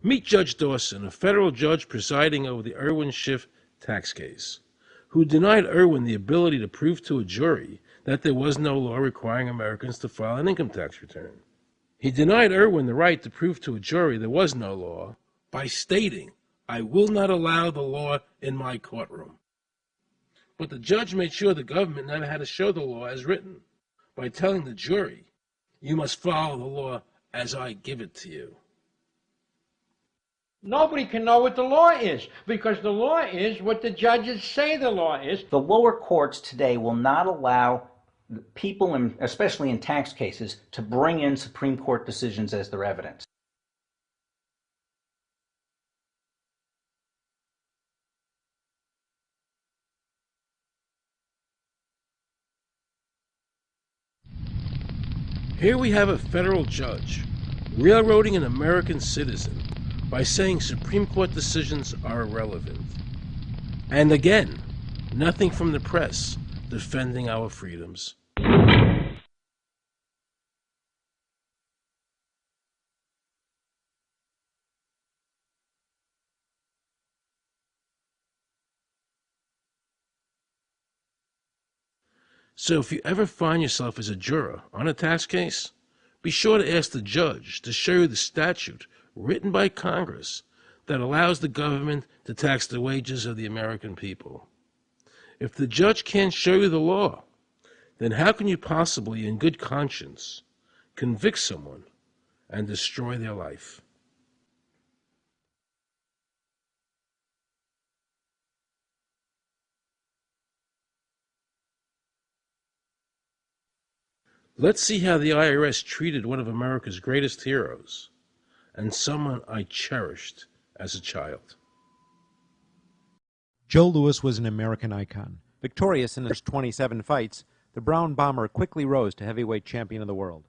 Speaker 1: Meet Judge Dawson, a federal judge presiding over the Irwin Schiff tax case, who denied Irwin the ability to prove to a jury that there was no law requiring Americans to file an income tax return. He denied Irwin the right to prove to a jury there was no law by stating, "I will not allow the law in my courtroom." But the judge made sure the government never had to show the law as written by telling the jury, "You must follow the law as I give it to you."
Speaker 8: Nobody can know what the law is, because the law is what the judges say the law is.
Speaker 4: The lower courts today will not allow people, especially in tax cases, to bring in Supreme Court decisions as their evidence.
Speaker 1: Here we have a federal judge railroading an American citizen by saying Supreme Court decisions are irrelevant. And again, nothing from the press defending our freedoms. So if you ever find yourself as a juror on a tax case, be sure to ask the judge to show you the statute written by Congress that allows the government to tax the wages of the American people. If the judge can't show you the law, then how can you possibly, in good conscience, convict someone and destroy their life? Let's see how the IRS treated one of America's greatest heroes, and someone I cherished as a child.
Speaker 3: Joe Louis was an American icon. Victorious in his 27 fights, the Brown Bomber quickly rose to heavyweight champion of the world.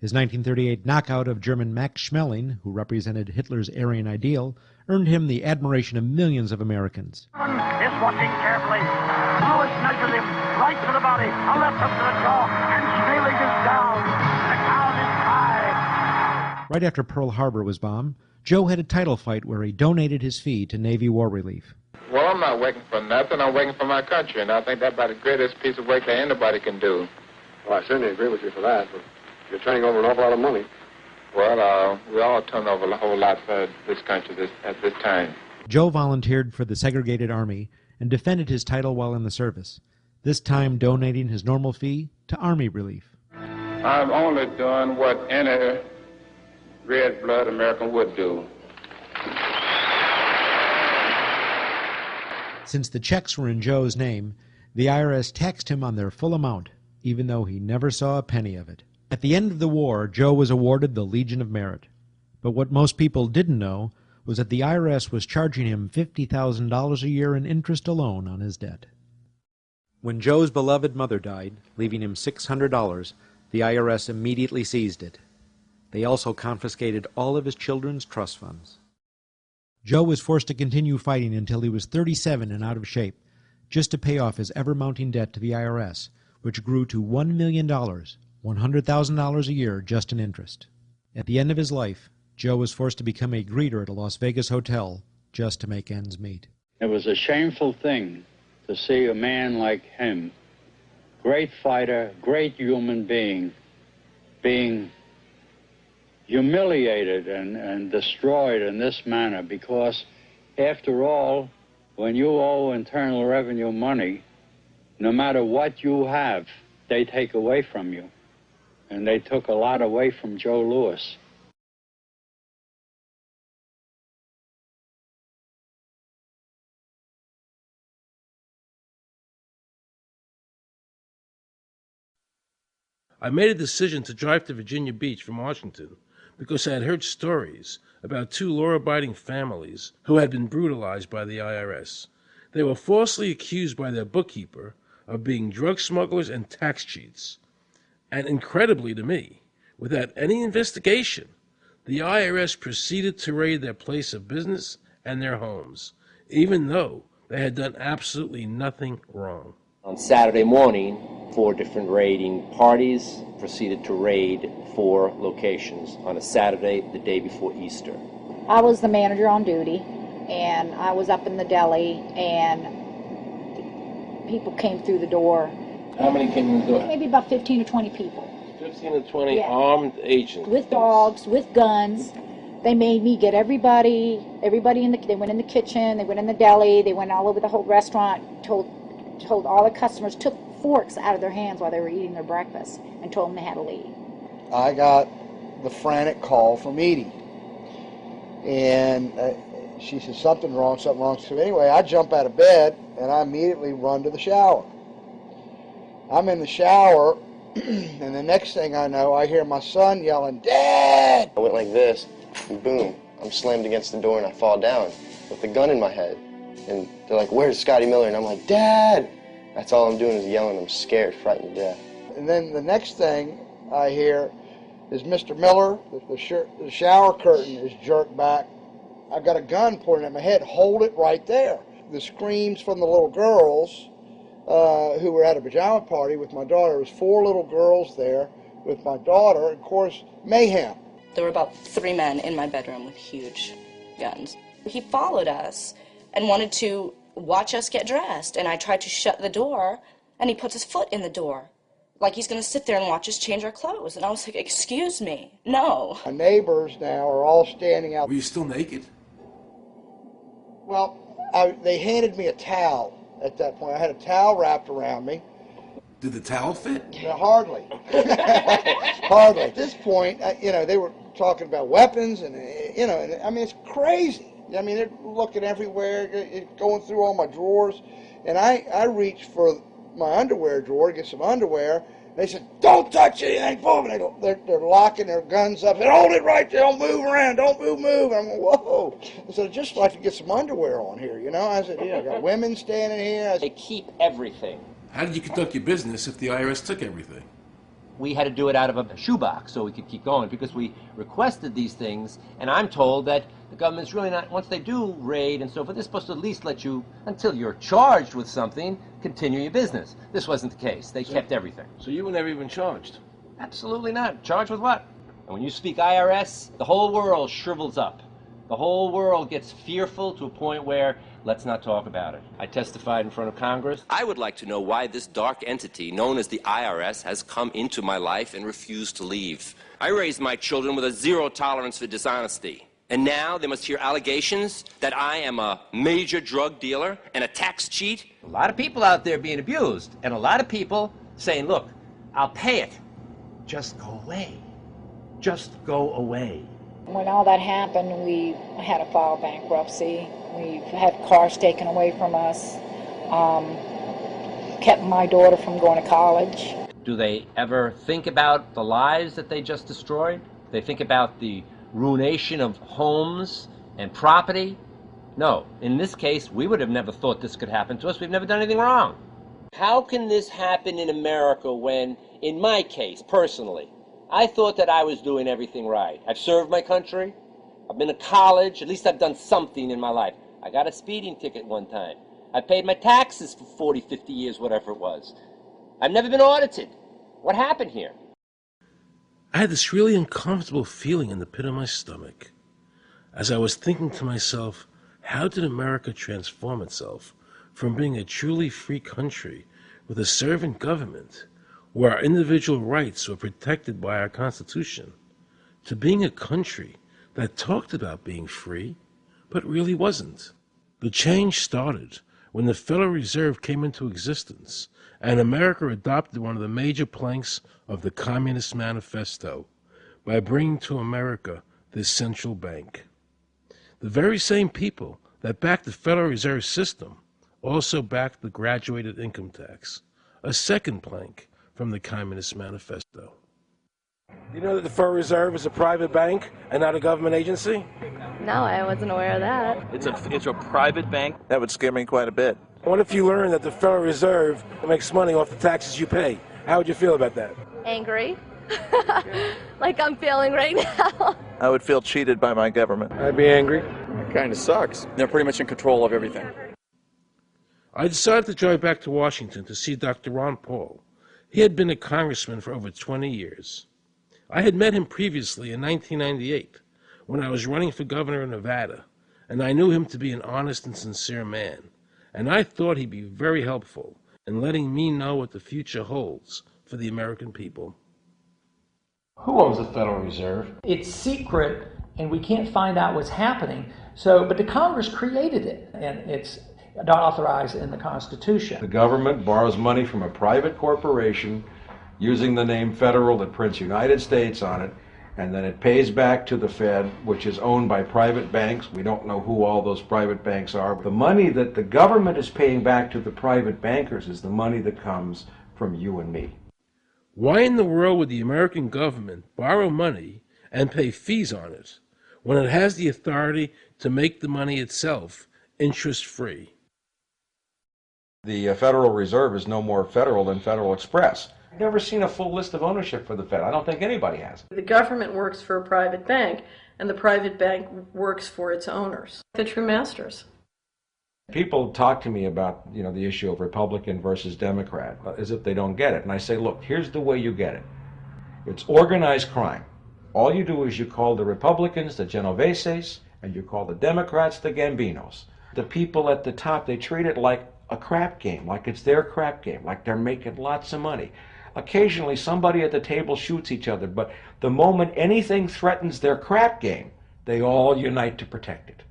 Speaker 3: His 1938 knockout of German Max Schmeling, who represented Hitler's Aryan ideal, earned him the admiration of millions of Americans.
Speaker 5: Is watching carefully. Louis nudges him right to the body, a left hook to the jaw, and Schmeling is down. The count is tied.
Speaker 3: Right after Pearl Harbor was bombed, Joe had a title fight where he donated his fee to Navy War Relief.
Speaker 7: Well, I'm not working for nothing. I'm working for my country, and I think that's about the greatest piece of work that anybody can do.
Speaker 13: Well, I certainly agree with you for that, but you're turning over an awful lot of money.
Speaker 7: Well, we all turn over a whole lot for this country at this time.
Speaker 3: Joe volunteered for the segregated Army and defended his title while in the service, this time donating his normal fee to Army Relief.
Speaker 7: I'm only doing what any red-blood American would do.
Speaker 3: Since the checks were in Joe's name, the IRS taxed him on their full amount, even though he never saw a penny of it. At the end of the war, Joe was awarded the Legion of Merit. But what most people didn't know was that the IRS was charging him $50,000 a year in interest alone on his debt. When Joe's beloved mother died, leaving him $600, the IRS immediately seized it. They also confiscated all of his children's trust funds. Joe was forced to continue fighting until he was 37 and out of shape, just to pay off his ever-mounting debt to the IRS, which grew to $1 million, $100,000 a year just in interest. At the end of his life, Joe was forced to become a greeter at a Las Vegas hotel just to make ends meet.
Speaker 23: It was a shameful thing to see a man like him, great fighter, great human being, being humiliated and destroyed in this manner, because after all, when you owe Internal Revenue money, no matter what you have, they take away from you. And they took a lot away from Joe Louis.
Speaker 1: I made a decision to drive to Virginia Beach from Washington because I had heard stories about two law-abiding families who had been brutalized by the IRS. They were falsely accused by their bookkeeper of being drug smugglers and tax cheats. And incredibly to me, without any investigation, the IRS proceeded to raid their place of business and their homes, even though they had done absolutely nothing wrong.
Speaker 25: On Saturday morning, 4 different raiding parties proceeded to raid 4 locations on a Saturday, the day before Easter.
Speaker 26: I was the manager on duty, and I was up in the deli, and people came through the door.
Speaker 1: How many came in the door?
Speaker 26: Maybe about 15 or 20 people.
Speaker 1: 15 to 20 armed agents.
Speaker 26: With dogs, with guns. They made me get everybody they went in the kitchen, they went in the deli, they went all over the whole restaurant, told all the customers, took forks out of their hands while they were eating their breakfast and told them they had to leave.
Speaker 28: I got the frantic call from Edie. And she said, something wrong. So anyway, I jump out of bed and I immediately run to the shower. I'm in the shower, and the next thing I know, I hear my son yelling, "Dad!"
Speaker 29: I went like this, and boom, I'm slammed against the door and I fall down with the gun in my head. And they're like, "Where's Scotty Miller?" And I'm like, "Dad!" That's all I'm doing is yelling. I'm scared, frightened to death.
Speaker 28: And then the next thing I hear is Mr. Miller, the shower curtain is jerked back. I got a gun pointed at my head. Hold it right there. The screams from the little girls who were at a pajama party with my daughter. There was 4 little girls there with my daughter. Of course, mayhem.
Speaker 30: There were about 3 men in my bedroom with huge guns. He followed us and wanted to watch us get dressed, and I tried to shut the door, and he puts his foot in the door, like he's going to sit there and watch us change our clothes. And I was like, "Excuse me, no."
Speaker 28: My neighbors now are all standing out.
Speaker 1: Were you still naked?
Speaker 28: Well, they handed me a towel at that point. I had a towel wrapped around me.
Speaker 1: Did the towel fit?
Speaker 28: Hardly. Hardly. At this point, they were talking about weapons, and, I mean, it's crazy. I mean, they're looking everywhere, going through all my drawers, and I reached for my underwear drawer to get some underwear, They said, don't touch anything, they're locking their guns up. They hold it right there, don't move around, don't move. I'm going, whoa. I said, I'd just like to get some underwear on here, you know? I said, yeah, I got women standing here.
Speaker 25: They keep everything.
Speaker 1: How did you conduct your business if the IRS took everything?
Speaker 25: We had to do it out of a shoebox so we could keep going because we requested these things, and I'm told that the government's really not, once they do raid and so forth, they're supposed to at least let you, until you're charged with something, continue your business. This wasn't the case. They kept everything.
Speaker 1: So you were never even charged?
Speaker 25: Absolutely not. Charged with what? And when you speak IRS, the whole world shrivels up. The whole world gets fearful to a point where let's not talk about it. I testified in front of Congress. I would like to know why this dark entity known as the IRS has come into my life and refused to leave. I raised my children with a zero tolerance for dishonesty. And now they must hear allegations that I am a major drug dealer and a tax cheat. A lot of people out there being abused, and a lot of people saying, look, I'll pay it. Just go away. Just go away.
Speaker 26: When all that happened, we had to file bankruptcy. We've had cars taken away from us, kept my daughter from going to college.
Speaker 25: Do they ever think about the lives that they just destroyed? They think about the ruination of homes and property? No. In this case, we would have never thought this could happen to us. We've never done anything wrong. How can this happen in America when, in my case, personally, I thought that I was doing everything right? I've served my country. I've been to college. At least I've done something in my life. I got a speeding ticket one time. I paid my taxes for 40, 50 years, whatever it was. I've never been audited. What happened here?
Speaker 1: I had this really uncomfortable feeling in the pit of my stomach as I was thinking to myself, how did America transform itself from being a truly free country with a servant government where our individual rights were protected by our Constitution to being a country that talked about being free but really wasn't? The change started when the Federal Reserve came into existence and America adopted one of the major planks of the Communist Manifesto by bringing to America this central bank. The very same people that backed the Federal Reserve System also backed the graduated income tax, a second plank from the Communist Manifesto. Do you know that the Federal Reserve is a private bank and not a government agency?
Speaker 2: No, I wasn't aware of that.
Speaker 9: It's a private bank? That would scare me quite a bit.
Speaker 1: What if you learned that the Federal Reserve makes money off the taxes you pay? How would you feel about that?
Speaker 2: Angry. Like I'm feeling right now.
Speaker 9: I would feel cheated by my government.
Speaker 1: I'd be angry.
Speaker 9: It kind of sucks. They're pretty much in control of everything.
Speaker 1: I decided to drive back to Washington to see Dr. Ron Paul. He had been a congressman for over 20 years. I had met him previously in 1998 when I was running for governor of Nevada, and I knew him to be an honest and sincere man, and I thought he'd be very helpful in letting me know what the future holds for the American people.
Speaker 10: Who owns the Federal Reserve? It's secret, and we can't find out what's happening. But the Congress created it, and it's not authorized in the Constitution.
Speaker 11: The government borrows money from a private corporation using the name Federal that prints United States on it, and then it pays back to the Fed, which is owned by private banks. We don't know who all those private banks are. The money that the government is paying back to the private bankers is the money that comes from you and me.
Speaker 1: Why in the world would the American government borrow money and pay fees on it when it has the authority to make the money itself interest-free?
Speaker 11: The Federal Reserve is no more federal than Federal Express. I've never seen a full list of ownership for the Fed. I don't think anybody has.
Speaker 12: The government works for a private bank, and the private bank works for its owners, the true masters.
Speaker 11: People talk to me about, the issue of Republican versus Democrat, as if they don't get it. And I say, look, here's the way you get it. It's organized crime. All you do is you call the Republicans the Genoveses, and you call the Democrats the Gambinos. The people at the top, they treat it like a crap game, like it's their crap game, like they're making lots of money. Occasionally, somebody at the table shoots each other, but the moment anything threatens their crap game, they all unite to protect it.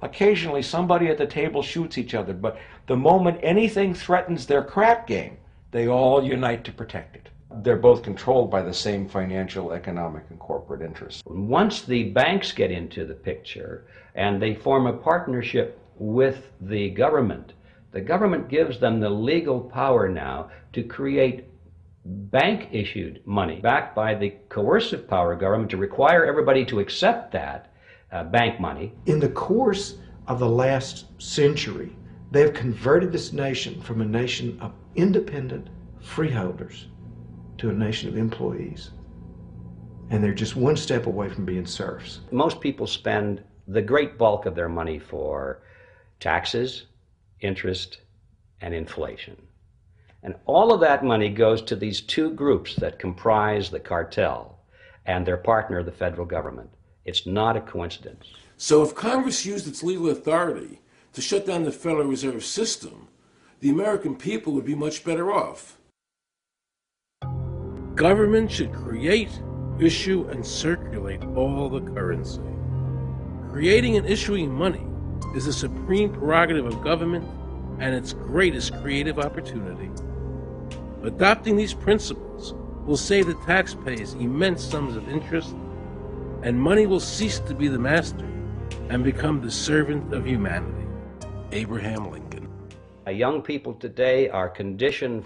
Speaker 11: Occasionally, somebody at the table shoots each other, but the moment anything threatens their crap game, they all unite to protect it. They're both controlled by the same financial, economic, and corporate interests.
Speaker 14: Once the banks get into the picture and they form a partnership with the government gives them the legal power now to create bank-issued money backed by the coercive power of government to require everybody to accept that bank money.
Speaker 11: In the course of the last century, they have converted this nation from a nation of independent freeholders to a nation of employees. And they're just one step away from being serfs.
Speaker 14: Most people spend the great bulk of their money for taxes, interest, and inflation. And all of that money goes to these two groups that comprise the cartel and their partner, the federal government. It's not a coincidence.
Speaker 1: So if Congress used its legal authority to shut down the Federal Reserve System, the American people would be much better off. Government should create, issue, and circulate all the currency. Creating and issuing money is the supreme prerogative of government and its greatest creative opportunity. Adopting these principles will save the taxpayers immense sums of interest, and money will cease to be the master and become the servant of humanity. Abraham Lincoln.
Speaker 14: Young people today are conditioned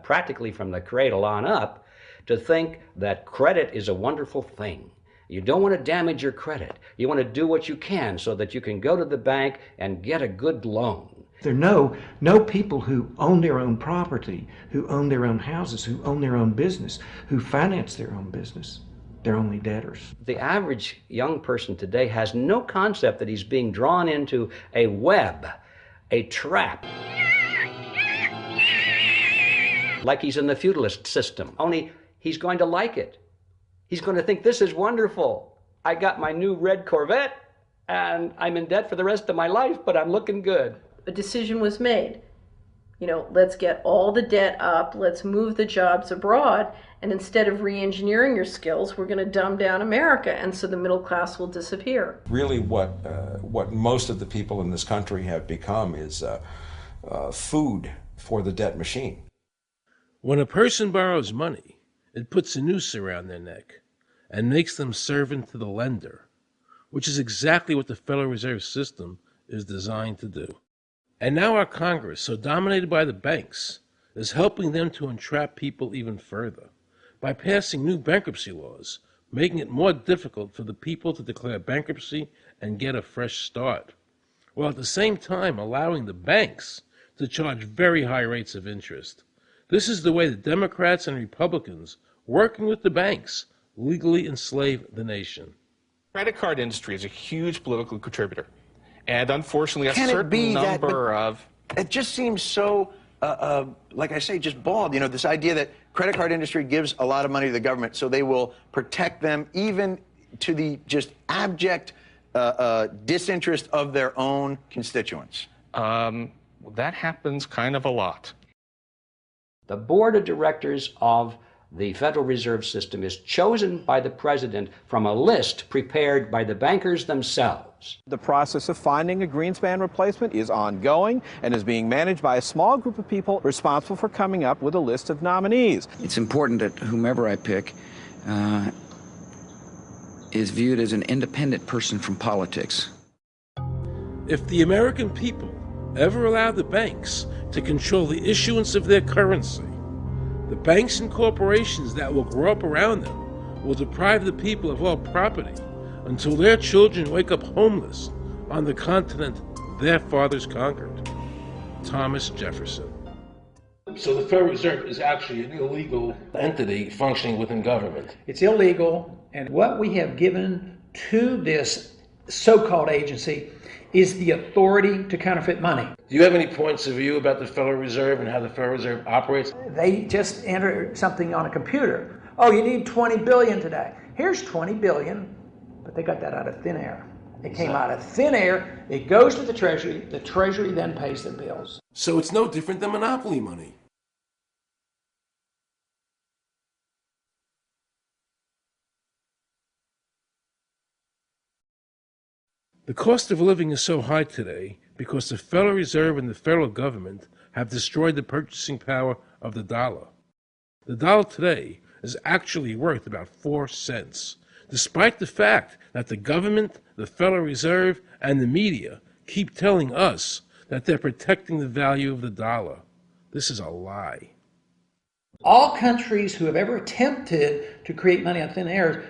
Speaker 14: practically from the cradle on up to think that credit is a wonderful thing. You don't want to damage your credit. You want to do what you can so that you can go to the bank and get a good loan.
Speaker 11: There are no people who own their own property, who own their own houses, who own their own business, who finance their own business. They're only debtors.
Speaker 14: The average young person today has no concept that he's being drawn into a web, a trap. Like he's in the feudalist system, only he's going to like it. He's going to think, this is wonderful. I got my new red Corvette and I'm in debt for the rest of my life, but I'm looking good.
Speaker 12: A decision was made. Let's get all the debt up, let's move the jobs abroad, and instead of re-engineering your skills, we're going to dumb down America, and so the middle class will disappear.
Speaker 11: Really what most of the people in this country have become is food for the debt machine.
Speaker 1: When a person borrows money, it puts a noose around their neck and makes them servant to the lender, which is exactly what the Federal Reserve System is designed to do. And now our Congress, so dominated by the banks, is helping them to entrap people even further by passing new bankruptcy laws, making it more difficult for the people to declare bankruptcy and get a fresh start, while at the same time allowing the banks to charge very high rates of interest. This is the way the Democrats and Republicans, working with the banks, legally enslave the nation.
Speaker 6: The credit card industry is a huge political contributor. And unfortunately, a certain number of...
Speaker 15: It just seems so, like I say, just bald. This idea that credit card industry gives a lot of money to the government, so they will protect them even to the just abject disinterest of their own constituents.
Speaker 6: That happens kind of a lot.
Speaker 14: The board of directors of the Federal Reserve System is chosen by the president from a list prepared by the bankers themselves.
Speaker 16: The process of finding a Greenspan replacement is ongoing and is being managed by a small group of people responsible for coming up with a list of nominees.
Speaker 17: It's important that whomever I pick is viewed as an independent person from politics.
Speaker 1: If the American people ever allow the banks to control the issuance of their currency, the banks and corporations that will grow up around them will deprive the people of all property until their children wake up homeless on the continent their fathers conquered. Thomas Jefferson. So the Federal Reserve is actually an illegal entity functioning within government.
Speaker 10: It's illegal, and what we have given to this so-called agency is the authority to counterfeit money.
Speaker 1: Do you have any points of view about the Federal Reserve and how the Federal Reserve operates?
Speaker 10: They just enter something on a computer. Oh, you need 20 billion today. Here's 20 billion, but they got that out of thin air. It came out of thin air, it goes to the Treasury then pays the bills.
Speaker 1: So it's no different than monopoly money. The cost of living is so high today because the Federal Reserve and the federal government have destroyed the purchasing power of the dollar. The dollar today is actually worth about 4 cents, despite the fact that the government, the Federal Reserve, and the media keep telling us that they're protecting the value of the dollar. This is a lie.
Speaker 10: All countries who have ever attempted to create money on thin air,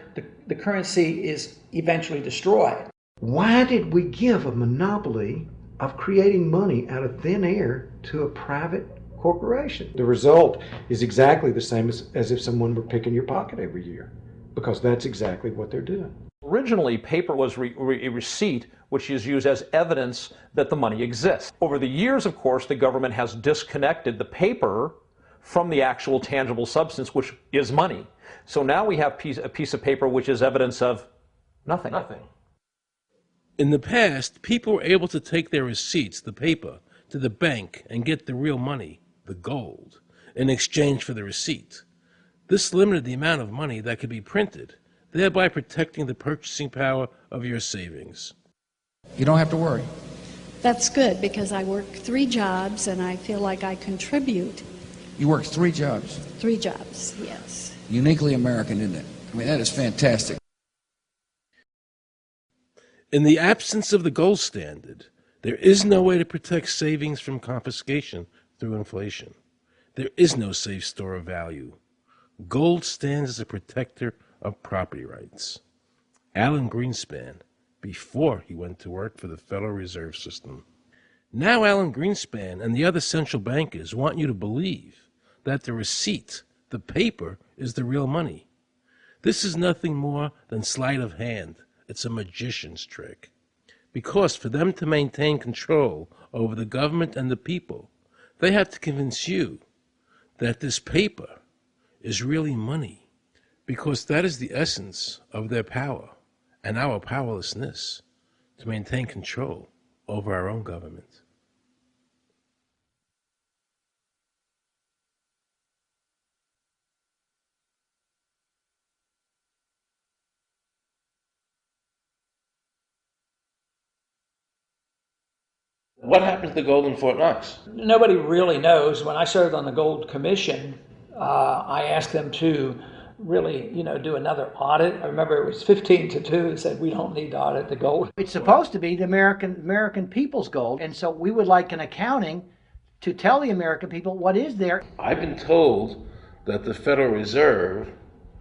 Speaker 10: the currency is eventually destroyed.
Speaker 4: Why did we give a monopoly of creating money out of thin air to a private corporation?
Speaker 11: The result is exactly the same as if someone were picking your pocket every year, because that's exactly what they're doing.
Speaker 16: Originally, paper was a receipt which is used as evidence that the money exists. Over the years, of course, the government has disconnected the paper from the actual tangible substance, which is money. So now we have a piece of paper which is evidence of nothing.
Speaker 1: In the past, people were able to take their receipts, the paper, to the bank and get the real money, the gold, in exchange for the receipt. This limited the amount of money that could be printed, thereby protecting the purchasing power of your savings.
Speaker 5: You don't have to worry.
Speaker 8: That's good, because I work 3 jobs and I feel like I contribute.
Speaker 5: You work 3 jobs.
Speaker 8: 3 jobs, yes.
Speaker 5: Uniquely American, isn't it? I mean, that is fantastic.
Speaker 1: In the absence of the gold standard, there is no way to protect savings from confiscation through inflation. There is no safe store of value. Gold stands as a protector of property rights. Alan Greenspan, before he went to work for the Federal Reserve System. Now Alan Greenspan and the other central bankers want you to believe that the receipt, the paper, is the real money. This is nothing more than sleight of hand. It's a magician's trick. Because for them to maintain control over the government and the people, they have to convince you that this paper is really money, because that is the essence of their power and our powerlessness to maintain control over our own government. What happened to the gold in Fort Knox?
Speaker 10: Nobody really knows. When I served on the Gold Commission, I asked them to really, do another audit. I remember it was 15-2. They said, we don't need to audit the gold.
Speaker 18: It's supposed to be the American people's gold, and so we would like an accounting to tell the American people what is there.
Speaker 1: I've been told that the Federal Reserve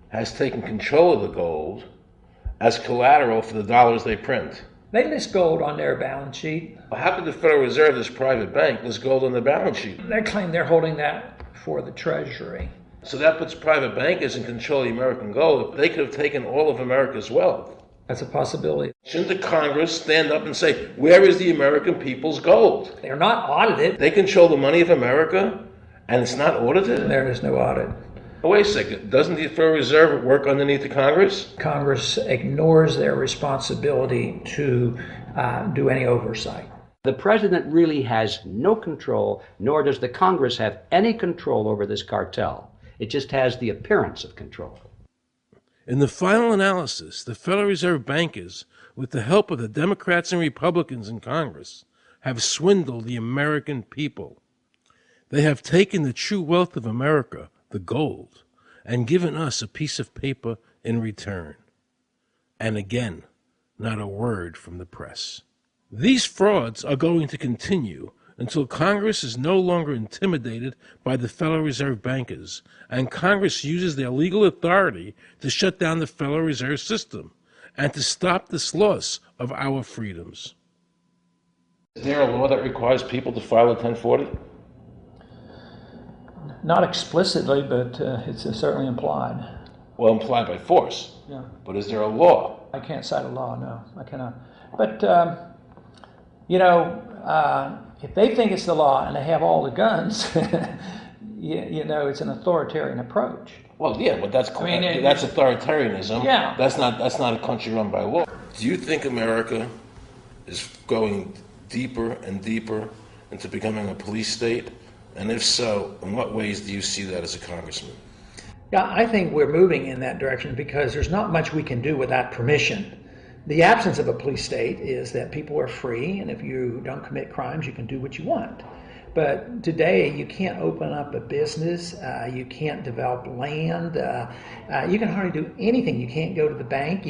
Speaker 1: has taken control of the gold as collateral for the dollars they print.
Speaker 10: They list gold on their balance sheet.
Speaker 1: How could the Federal Reserve, this private bank, list gold on their balance sheet?
Speaker 10: They claim they're holding that for the Treasury.
Speaker 1: So that puts private bankers in control of the American gold. They could have taken all of America's wealth.
Speaker 10: That's a possibility.
Speaker 1: Shouldn't the Congress stand up and say, where is the American people's gold?
Speaker 10: They're not audited.
Speaker 1: They control the money of America, and it's not audited?
Speaker 10: There is no audit.
Speaker 1: Oh, wait a second. Doesn't the Federal Reserve work underneath the Congress?
Speaker 10: Congress ignores their responsibility to do any oversight.
Speaker 14: The president really has no control, nor does the Congress have any control over this cartel. It just has the appearance of control.
Speaker 1: In the final analysis, the Federal Reserve bankers, with the help of the Democrats and Republicans in Congress, have swindled the American people. They have taken the true wealth of America, the gold, and given us a piece of paper in return. And again, not a word from the press. These frauds are going to continue until Congress is no longer intimidated by the Federal Reserve bankers, and Congress uses their legal authority to shut down the Federal Reserve System and to stop this loss of our freedoms. Is there a law that requires people to file a 1040?
Speaker 10: Not explicitly, but it's certainly implied.
Speaker 1: Well, implied by force.
Speaker 10: Yeah.
Speaker 1: But is there a law?
Speaker 10: I can't cite a law, no. I cannot. But, if they think it's the law and they have all the guns, it's an authoritarian approach.
Speaker 1: Well, yeah, but that's authoritarianism.
Speaker 10: Yeah.
Speaker 1: That's not a country run by law. Do you think America is going deeper and deeper into becoming a police state? And if so, in what ways do you see that as a congressman?
Speaker 10: Yeah, I think we're moving in that direction because there's not much we can do without permission. The absence of a police state is that people are free, and if you don't commit crimes, you can do what you want. But today, you can't open up a business, you can't develop land, you can hardly do anything. You can't go to the bank,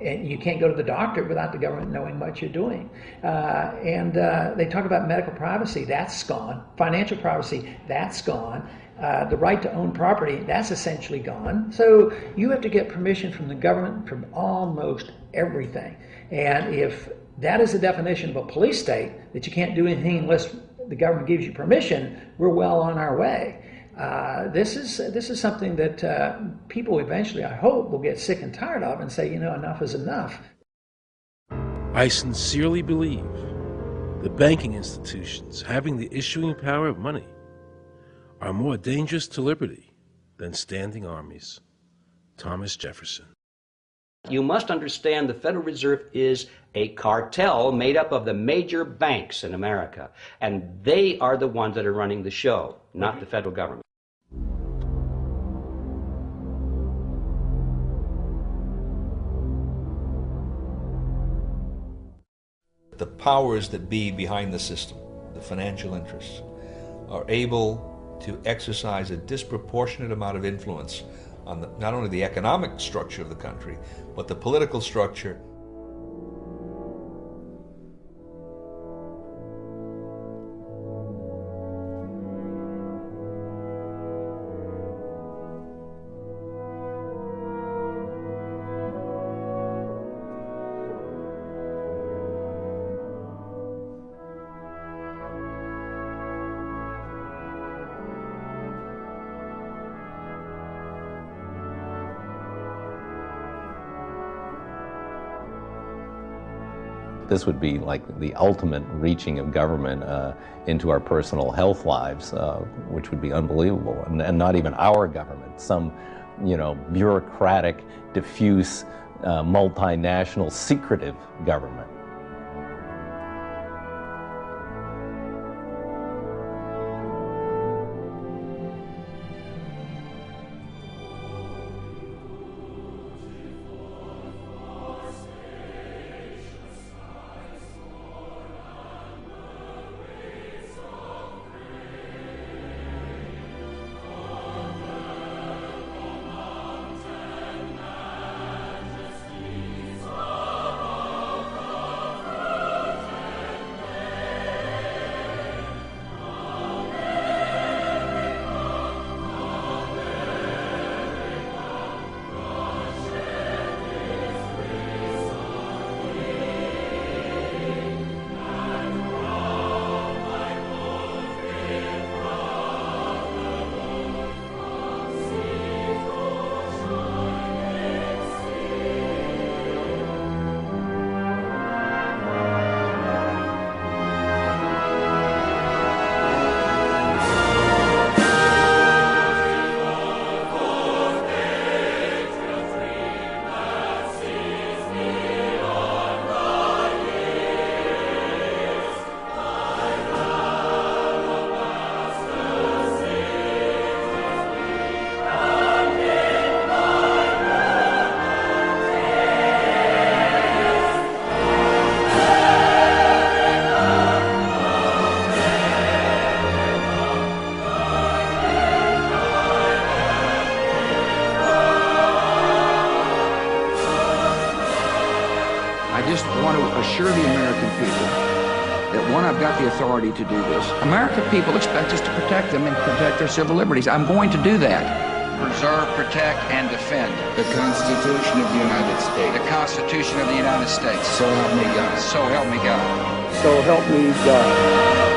Speaker 10: and you can't go to the doctor without the government knowing what you're doing. And they talk about medical privacy, that's gone. Financial privacy, that's gone. The right to own property, that's essentially gone. So you have to get permission from the government from almost everything. And if that is the definition of a police state, that you can't do anything unless the government gives you permission, we're well on our way. This is something that people eventually, I hope, will get sick and tired of and say, you know, enough is enough.
Speaker 1: I sincerely believe the banking institutions having the issuing power of money are more dangerous to liberty than standing armies. Thomas Jefferson.
Speaker 14: You must understand the Federal Reserve is a cartel made up of the major banks in America, and they are the ones that are running the show, not the federal government.
Speaker 3: The powers that be behind the system, the financial interests, are able to exercise a disproportionate amount of influence on not only the economic structure of the country, but the political structure.
Speaker 7: This would be like the ultimate reaching of government into our personal health lives, which would be unbelievable. And not even our government, some, you know, bureaucratic, diffuse, multinational, secretive government.
Speaker 17: Assure the American people that, one, I've got the authority to do this. American people expect us to protect them and protect their civil liberties. I'm going to do that. Preserve, protect, and defend the Constitution of the United States. The Constitution of the United States. So help me God. So help me God.
Speaker 28: So help me God.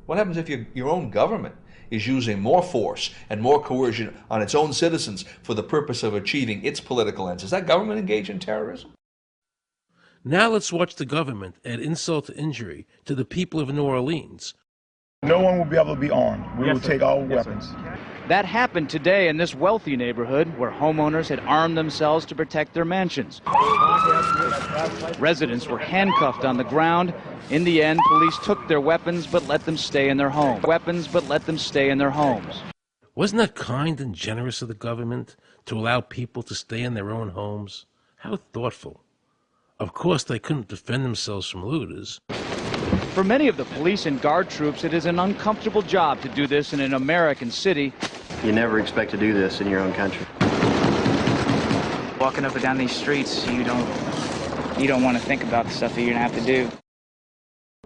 Speaker 3: What happens if your own government is using more force and more coercion on its own citizens for the purpose of achieving its political ends? Is that government engaged in terrorism?
Speaker 1: Now let's watch the government add insult to injury to the people of New Orleans.
Speaker 13: No one will be able to be armed. We will take all weapons. That happened today in this wealthy neighborhood where homeowners had armed themselves to protect their mansions. Residents were handcuffed on the ground. In the end, police took their weapons but let them stay in their homes.
Speaker 1: Wasn't that kind and generous of the government to allow people to stay in their own homes? How thoughtful. Of course, they couldn't defend themselves from looters.
Speaker 13: For many of the police and guard troops, it is an uncomfortable job to do this in an American city.
Speaker 19: You never expect to do this in your own country.
Speaker 20: Walking up and down these streets, you don't want to think about the stuff that you're going to have to do.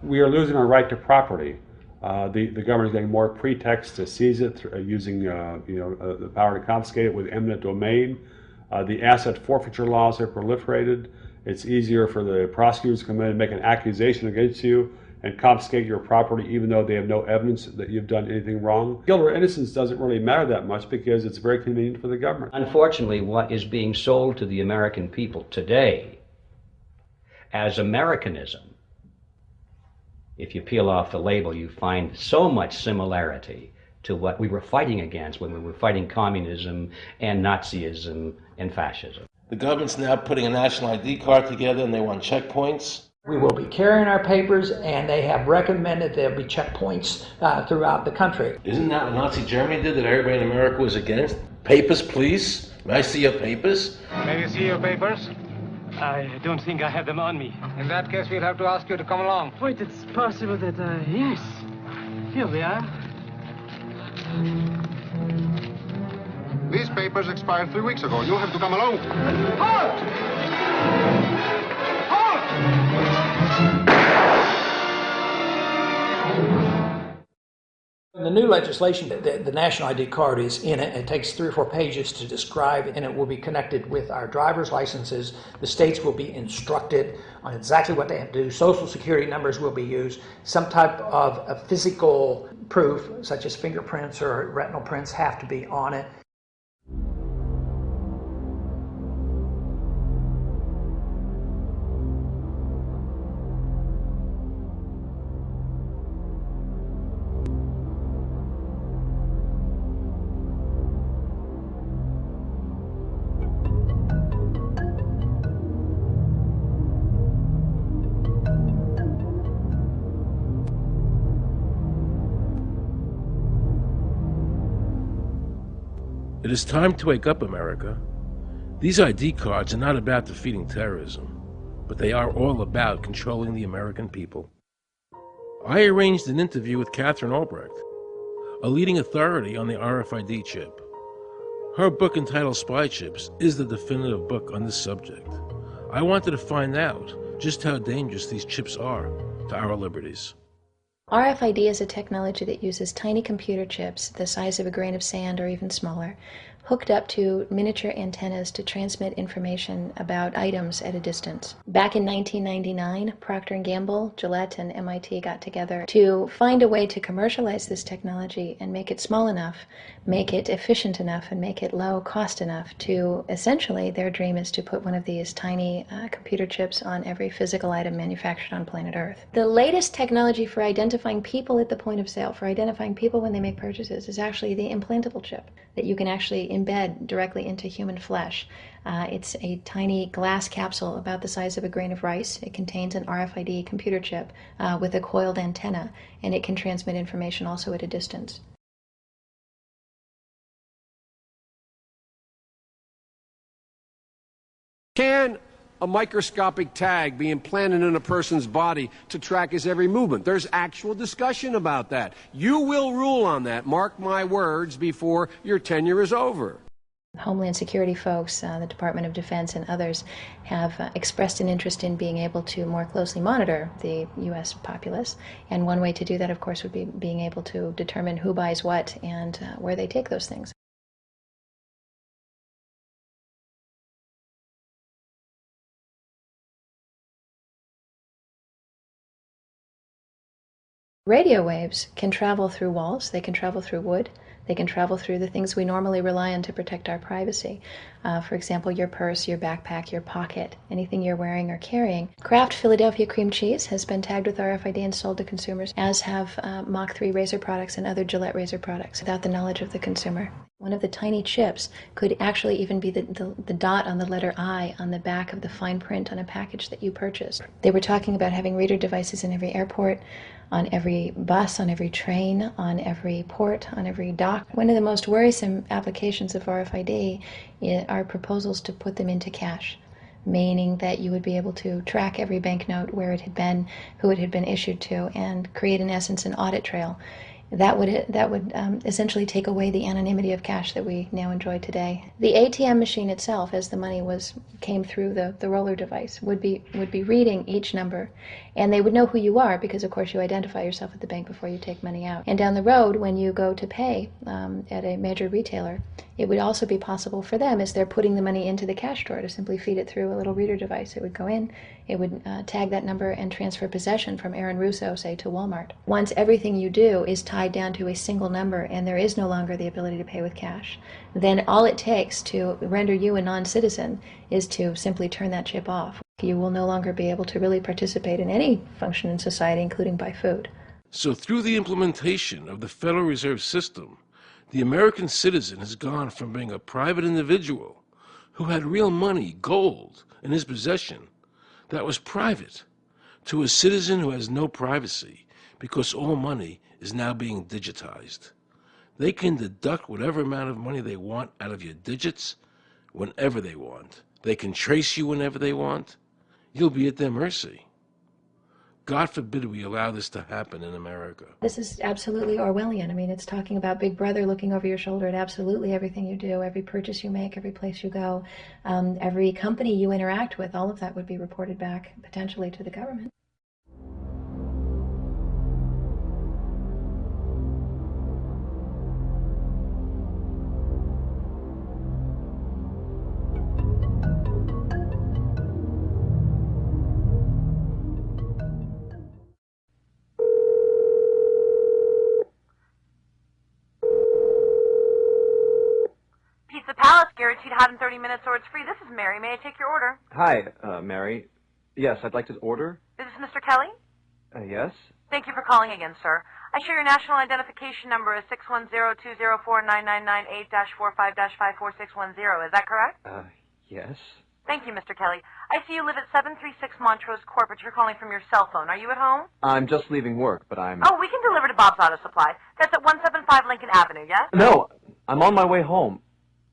Speaker 21: We are losing our right to property. The government is getting more pretexts to seize it, using the power to confiscate it with eminent domain. The asset forfeiture laws have proliferated. It's easier for the prosecutors to come in and make an accusation against you and confiscate your property even though they have no evidence that you've done anything wrong. Guilt or innocence doesn't really matter that much because it's very convenient for the government.
Speaker 14: Unfortunately, what is being sold to the American people today as Americanism, if you peel off the label, you find so much similarity to what we were fighting against when we were fighting communism and Nazism and fascism.
Speaker 1: The government's now putting a national ID card together and they want checkpoints.
Speaker 10: We will be carrying our papers, and they have recommended there'll be checkpoints throughout the country.
Speaker 1: Isn't that what Nazi Germany did that everybody in America was against? Papers, please. May I see your papers?
Speaker 22: May we see your papers? I don't think I have them on me. In that case, we'll have to ask you to come along.
Speaker 23: Wait, it's possible that, yes. Here we are.
Speaker 22: These papers expired 3 weeks ago. You'll have to come along.
Speaker 23: Halt! Halt!
Speaker 10: In the new legislation, the national ID card is in it. It takes 3 or 4 pages to describe, and it will be connected with our driver's licenses. The states will be instructed on exactly what they have to do. Social security numbers will be used. Some type of a physical proof, such as fingerprints or retinal prints, have to be on it.
Speaker 1: It is time to wake up, America. These ID cards are not about defeating terrorism, but they are all about controlling the American people. I arranged an interview with Catherine Albrecht, a leading authority on the RFID chip. Her book entitled Spy Chips is the definitive book on this subject. I wanted to find out just how dangerous these chips are to our liberties.
Speaker 24: RFID is a technology that uses tiny computer chips the size of a grain of sand or even smaller, hooked up to miniature antennas to transmit information about items at a distance. Back in 1999, Procter & Gamble, Gillette, and MIT got together to find a way to commercialize this technology and make it small enough, make it efficient enough, and make it low cost enough to, essentially, their dream is to put one of these tiny computer chips on every physical item manufactured on planet Earth. The latest technology for identifying people at the point of sale, for identifying people when they make purchases, is actually the implantable chip that you can actually embed directly into human flesh. It's a tiny glass capsule about the size of a grain of rice. It contains an RFID computer chip with a coiled antenna, and it can transmit information also at a distance.
Speaker 27: Can a microscopic tag be implanted in a person's body to track his every movement? There's actual discussion about that. You will rule on that, mark my words, before your tenure is over.
Speaker 24: Homeland Security folks, the Department of Defense, and others have expressed an interest in being able to more closely monitor the U.S. populace. And one way to do that, of course, would be being able to determine who buys what and where they take those things. Radio waves can travel through walls, they can travel through wood, they can travel through the things we normally rely on to protect our privacy. For example, your purse, your backpack, your pocket, anything you're wearing or carrying. Kraft Philadelphia cream cheese has been tagged with RFID and sold to consumers, as have Mach 3 razor products and other Gillette razor products, without the knowledge of the consumer. One of the tiny chips could actually even be the dot on the letter I on the back of the fine print on a package that you purchased. They were talking about having reader devices in every airport, on every bus, on every train, on every port, on every dock. One of the most worrisome applications of RFID are proposals to put them into cash, meaning that you would be able to track every banknote, where it had been, who it had been issued to, and create, in essence, an audit trail. That would essentially take away the anonymity of cash that we now enjoy today. The ATM machine itself, as the money came through the roller device, would be reading each number, and they would know who you are because, of course, you identify yourself at the bank before you take money out. And down the road, when you go to pay at a major retailer, it would also be possible for them, as they're putting the money into the cash drawer, to simply feed it through a little reader device. It would go in, it would tag that number and transfer possession from Aaron Russo, say, to Walmart. Once everything you do is tied down to a single number and there is no longer the ability to pay with cash, then all it takes to render you a non-citizen is to simply turn that chip off. You will no longer be able to really participate in any function in society, including buy food.
Speaker 1: So through the implementation of the Federal Reserve System, the American citizen has gone from being a private individual who had real money, gold, in his possession that was private, to a citizen who has no privacy because all money is now being digitized. They can deduct whatever amount of money they want out of your digits whenever they want. They can trace you whenever they want. You'll be at their mercy. God forbid we allow this to happen in America.
Speaker 24: This is absolutely Orwellian. I mean, it's talking about Big Brother looking over your shoulder at absolutely everything you do, every purchase you make, every place you go, every company you interact with. All of that would be reported back potentially to the government.
Speaker 2: Guaranteed hot in 30 minutes or it's free. This is Mary. May I take your order?
Speaker 4: Hi, Mary. Yes, I'd like to order.
Speaker 2: Is this Mr. Kelly?
Speaker 4: Yes.
Speaker 2: Thank you for calling again, sir. I show your national identification number as 610-204-999-8-45-54610. Is that correct?
Speaker 4: Yes.
Speaker 2: Thank you, Mr. Kelly. I see you live at 736 Montrose Court, but you're calling from your cell phone. Are you at home?
Speaker 4: I'm just leaving work, but I'm...
Speaker 2: Oh, we can deliver to Bob's Auto Supply. That's at 175 Lincoln Avenue, yes?
Speaker 4: No, I'm on my way home.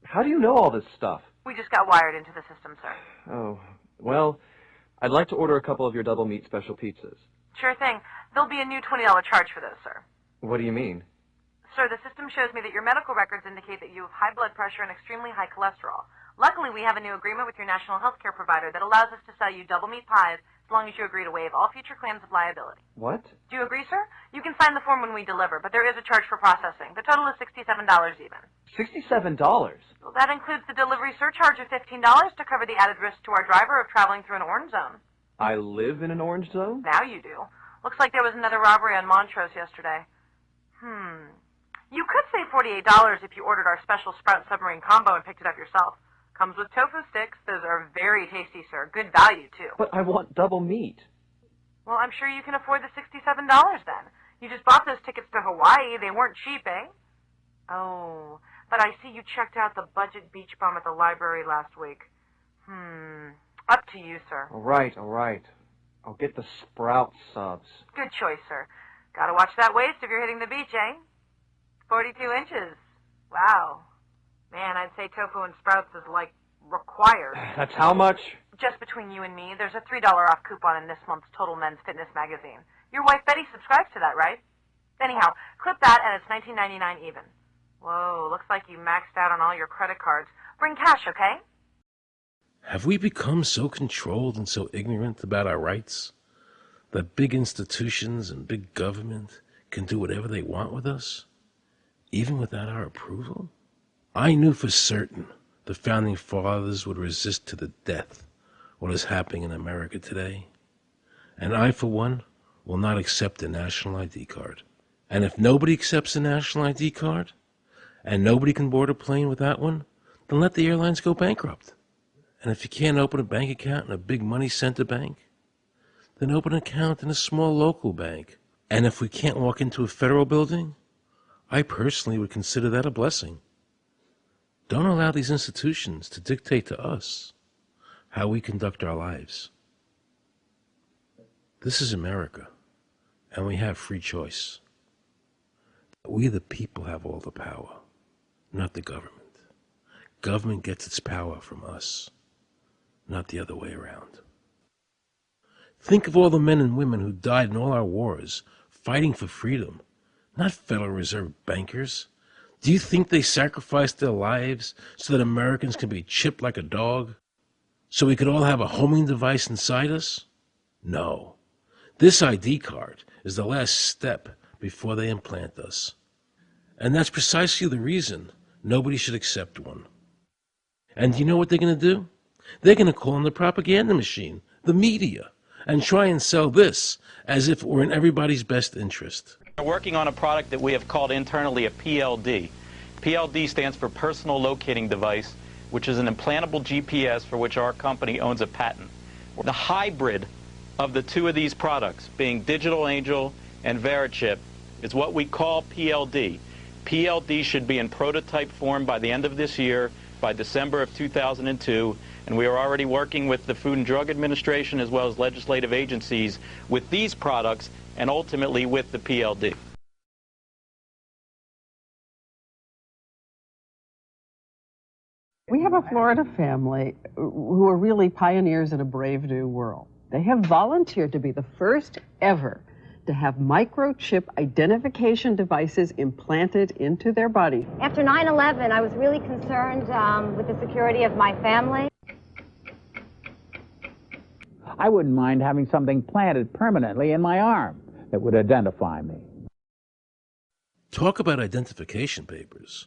Speaker 4: How do you know all this stuff?
Speaker 2: We just got wired into the system, sir.
Speaker 4: Oh, well, I'd like to order a couple of your double meat special pizzas.
Speaker 2: Sure thing. There'll be a new $20 charge for those, sir.
Speaker 4: What do you mean?
Speaker 2: Sir, the system shows me that your medical records indicate that you have high blood pressure and extremely high cholesterol. Luckily, we have a new agreement with your national health care provider that allows us to sell you double meat pies as long as you agree to waive all future claims of liability.
Speaker 4: What?
Speaker 2: Do you agree, sir? You can sign the form when we deliver, but there is a charge for processing. The total is $67 even.
Speaker 4: $67?
Speaker 2: Well, that includes the delivery surcharge of $15 to cover the added risk to our driver of traveling through an orange zone.
Speaker 4: I live in an orange zone?
Speaker 2: Now you do. Looks like there was another robbery on Montrose yesterday. You could save $48 if you ordered our special Sprout Submarine Combo and picked it up yourself. Comes with tofu sticks. Those are very tasty, sir. Good value, too.
Speaker 4: But I want double meat.
Speaker 2: Well, I'm sure you can afford the $67 then. You just bought those tickets to Hawaii. They weren't cheap, eh? Oh, but I see you checked out the budget beach bum at the library last week. Up to you, sir.
Speaker 4: All right. I'll get the Sprout subs.
Speaker 2: Good choice, sir. Gotta watch that waist if you're hitting the beach, eh? 42 inches. Wow. Man, I'd say tofu and Sprouts is, like, required.
Speaker 4: That's how much?
Speaker 2: Just between you and me, there's a $3 off coupon in this month's Total Men's Fitness magazine. Your wife Betty subscribes to that, right? Anyhow, clip that and it's $19.99 even. Whoa, looks like you maxed out on all your credit cards. Bring cash, okay?
Speaker 1: Have we become so controlled and so ignorant about our rights that big institutions and big government can do whatever they want with us, even without our approval? I knew for certain the Founding Fathers would resist to the death what is happening in America today. And I, for one, will not accept a national ID card. And if nobody accepts a national ID card, and nobody can board a plane without one, then let the airlines go bankrupt. And if you can't open a bank account in a big money center bank, then open an account in a small local bank. And if we can't walk into a federal building, I personally would consider that a blessing. Don't allow these institutions to dictate to us how we conduct our lives. This is America, and we have free choice. We the people have all the power, not the government. Government gets its power from us, not the other way around. Think of all the men and women who died in all our wars, fighting for freedom, not Federal Reserve bankers. Do you think they sacrificed their lives so that Americans can be chipped like a dog? So we could all have a homing device inside us? No. This ID card is the last step before they implant us. And that's precisely the reason nobody should accept one. And do you know what they're going to do? They're going to call on the propaganda machine, the media, and try and sell this as if it were in everybody's best interest.
Speaker 6: We're working on a product that we have called internally a PLD. PLD stands for Personal Locating Device, which is an implantable GPS for which our company owns a patent. The hybrid of the two of these products, being Digital Angel and Verichip, is what we call PLD. PLD should be in prototype form by the end of this year, by December of 2002, and we are already working with the Food and Drug Administration as well as legislative agencies with these products and ultimately with the PLD.
Speaker 9: We have a Florida family who are really pioneers in a brave new world. They have volunteered to be the first ever to have microchip identification devices implanted into their body.
Speaker 11: After 9/11, I was really concerned with the security of my family.
Speaker 12: I wouldn't mind having something planted permanently in my arm that would identify me.
Speaker 1: Talk about identification papers.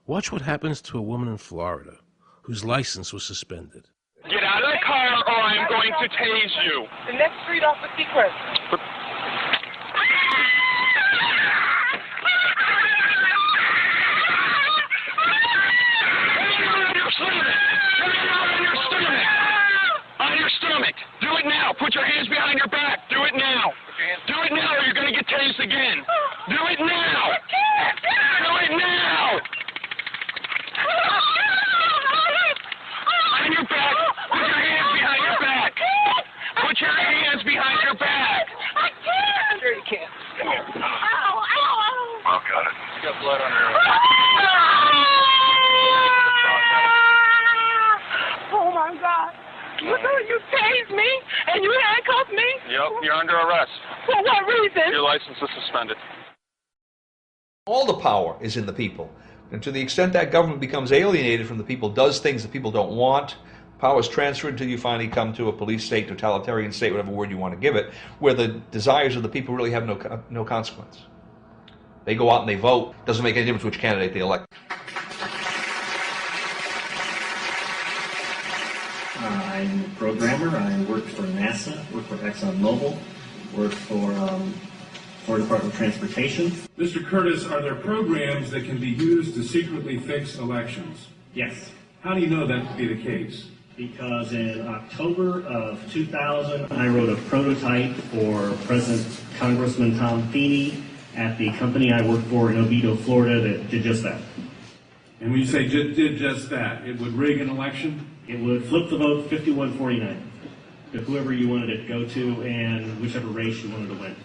Speaker 1: Watch what happens to a woman in Florida whose license was suspended.
Speaker 15: Get out of the car or I'm going to tase you.
Speaker 2: The next street off the Seacrest.
Speaker 15: On your stomach. Do it now. Put your hands behind your back. Do it now. Do it now or you're going to get tased again. Do it now. Do it now. On your back. Put your hands behind your back. Put your hands behind your back.
Speaker 2: I can't. Sure you can.
Speaker 15: Come here.
Speaker 2: Ow, ow, ow.
Speaker 15: Oh, got it. You got blood on your...
Speaker 2: Oh, my God. You tased me and you handcuffed me?
Speaker 15: Yep, you're under arrest.
Speaker 2: For what reason?
Speaker 15: Your license is suspended.
Speaker 3: All the power is in the people. And to the extent that government becomes alienated from the people, does things that people don't want, power is transferred until you finally come to a police state, totalitarian state, whatever word you want to give it, where the desires of the people really have no consequence. They go out and they vote. Doesn't make any difference which candidate they elect.
Speaker 16: I'm a programmer. I work for NASA, work for ExxonMobil, work for Florida Department of Transportation.
Speaker 25: Mr. Curtis, are there programs that can be used to secretly fix elections?
Speaker 16: Yes.
Speaker 25: How do you know that to be the case?
Speaker 16: Because in October of 2000, I wrote a prototype for Congressman Tom Feeney at the company I work for in Oviedo, Florida, that did just that.
Speaker 25: And when you say did just that, it would rig an election?
Speaker 16: It would flip the vote 51-49 to whoever you wanted it to go to and whichever race you wanted to win.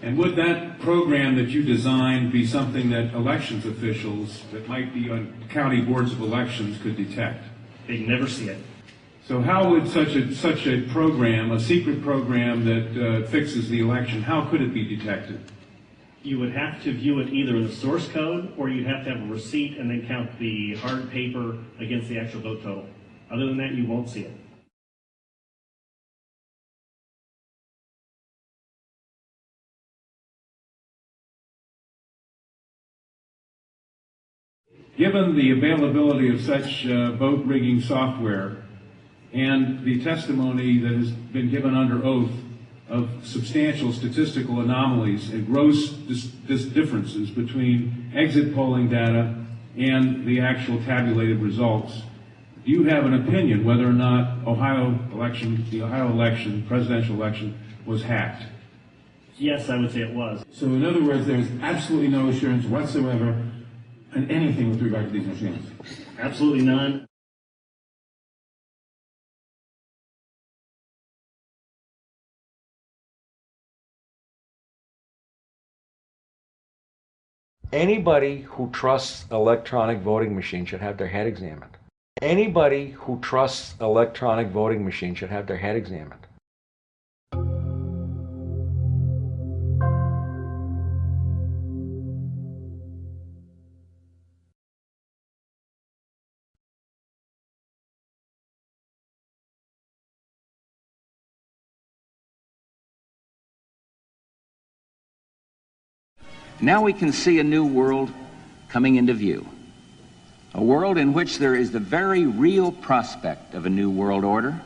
Speaker 25: And would that program that you designed be something that elections officials that might be on county boards of elections could detect?
Speaker 16: They'd never see it.
Speaker 25: So how would such a program, a secret program that fixes the election, how could it be detected?
Speaker 16: You would have to view it either in the source code or you'd have to have a receipt and then count the hard paper against the actual vote total. Other than that, you won't see it.
Speaker 25: Given the availability of such vote rigging software and the testimony that has been given under oath of substantial statistical anomalies and gross differences between exit polling data and the actual tabulated results, do you have an opinion whether or not the Ohio election, presidential election, was hacked?
Speaker 16: Yes, I would say it was.
Speaker 25: So in other words, there's absolutely no assurance whatsoever on anything with regard to these machines?
Speaker 16: Absolutely none.
Speaker 3: Anybody who trusts electronic voting machines should have their head examined. Anybody who trusts electronic voting machines should have their head examined.
Speaker 5: Now we can see a new world coming into view. A world in which there is the very real prospect of a new world order.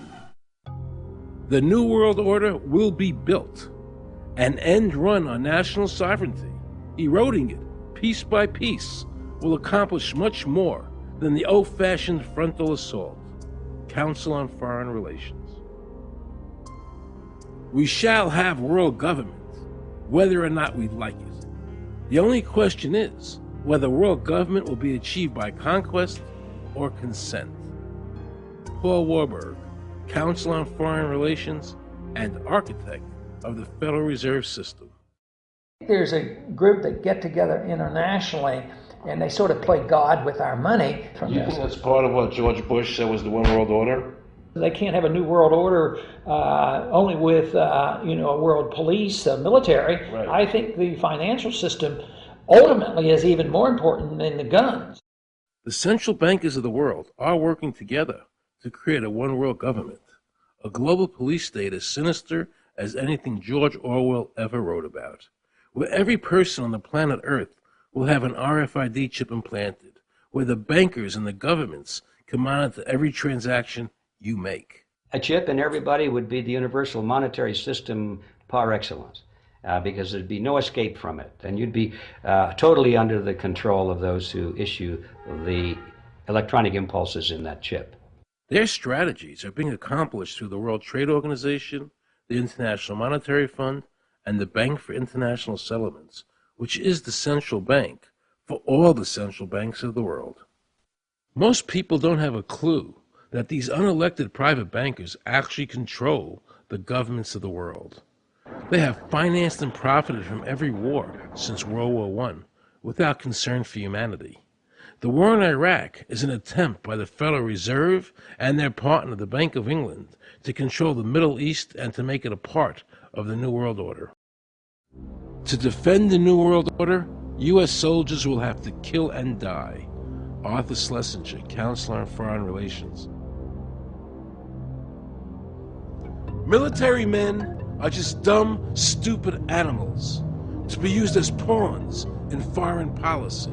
Speaker 1: The New World Order will be built, an end run on national sovereignty, eroding it piece by piece, will accomplish much more than the old-fashioned frontal assault. Council on Foreign Relations. We shall have world government, whether or not we like it. The only question is whether world government will be achieved by conquest or consent. Paul Warburg, Council on Foreign Relations and architect of the Federal Reserve System.
Speaker 10: There's a group that get together internationally and they sort of play God with our money.
Speaker 1: Do you think that's part of what George Bush said was the One World Order?
Speaker 10: They can't have a new world order only with a world police, military. Right. I think the financial system ultimately is even more important than the guns.
Speaker 1: The central bankers of the world are working together to create a one world government, a global police state as sinister as anything George Orwell ever wrote about, where every person on the planet Earth will have an RFID chip implanted, where the bankers and the governments can monitor every transaction you make.
Speaker 14: A chip in everybody would be the universal monetary system par excellence, because there'd be no escape from it, and you'd be totally under the control of those who issue the electronic impulses in that chip.
Speaker 1: Their strategies are being accomplished through the World Trade Organization, the International Monetary Fund, and the Bank for International Settlements, which is the central bank for all the central banks of the world. Most people don't have a clue that these unelected private bankers actually control the governments of the world. They have financed and profited from every war since World War I without concern for humanity. The war in Iraq is an attempt by the Federal Reserve and their partner, the Bank of England, to control the Middle East and to make it a part of the New World Order. To defend the New World Order, U.S. soldiers will have to kill and die. Arthur Schlesinger, Counselor on Foreign Relations. Military men are just dumb, stupid animals to be used as pawns in foreign policy.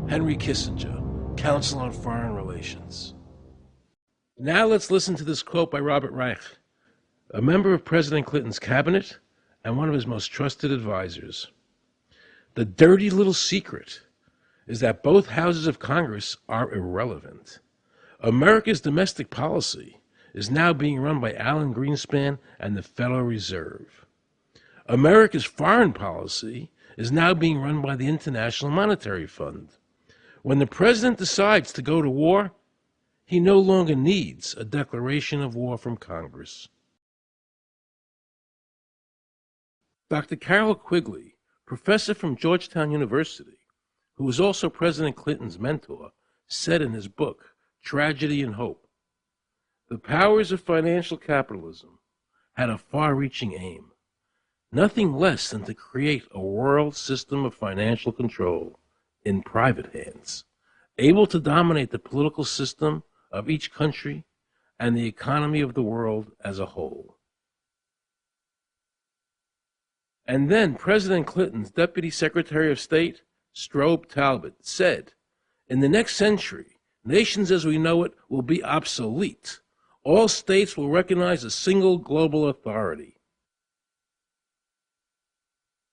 Speaker 1: Henry Kissinger, Council on Foreign Relations. Now let's listen to this quote by Robert Reich, a member of President Clinton's cabinet and one of his most trusted advisors. The dirty little secret is that both houses of Congress are irrelevant. America's domestic policy is now being run by Alan Greenspan and the Federal Reserve. America's foreign policy is now being run by the International Monetary Fund. When the president decides to go to war, he no longer needs a declaration of war from Congress. Dr. Carol Quigley, professor from Georgetown University, who was also President Clinton's mentor, said in his book, Tragedy and Hope, the powers of financial capitalism had a far-reaching aim, nothing less than to create a world system of financial control in private hands, able to dominate the political system of each country and the economy of the world as a whole. And then President Clinton's Deputy Secretary of State, Strobe Talbot, said, in the next century, nations as we know it will be obsolete. All states will recognize a single global authority.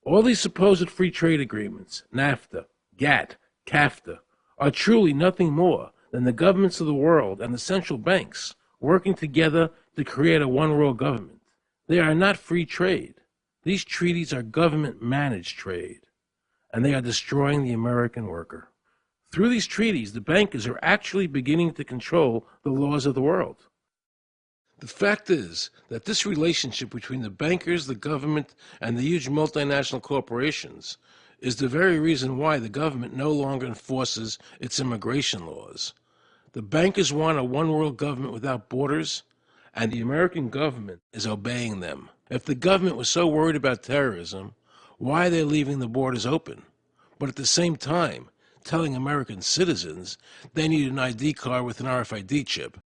Speaker 1: All these supposed free trade agreements, NAFTA, GATT, CAFTA, are truly nothing more than the governments of the world and the central banks working together to create a one-world government. They are not free trade. These treaties are government-managed trade, and they are destroying the American worker. Through these treaties, the bankers are actually beginning to control the laws of the world. The fact is that this relationship between the bankers, the government, and the huge multinational corporations is the very reason why the government no longer enforces its immigration laws. The bankers want a one-world government without borders, and the American government is obeying them. If the government was so worried about terrorism, why are they leaving the borders open? But at the same time, telling American citizens they need an ID card with an RFID chip.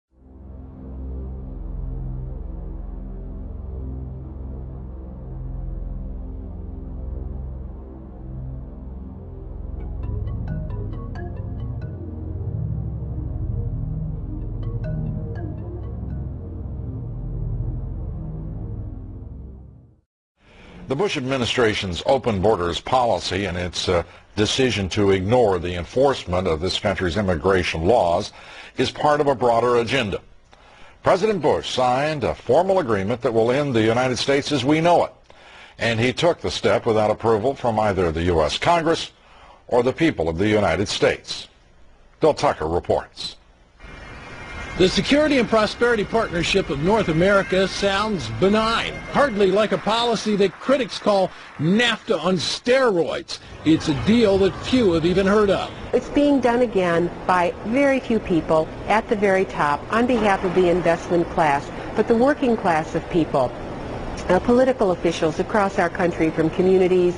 Speaker 7: The Bush administration's open borders policy and its decision to ignore the enforcement of this country's immigration laws is part of a broader agenda. President Bush signed a formal agreement that will end the United States as we know it, and he took the step without approval from either the U.S. Congress or the people of the United States. Bill Tucker reports.
Speaker 8: The Security and Prosperity Partnership of North America sounds benign, hardly like a policy that critics call NAFTA on steroids. It's a deal that few have even heard of.
Speaker 13: It's being done again by very few people at the very top on behalf of the investment class, but the working class of people, political officials across our country from communities,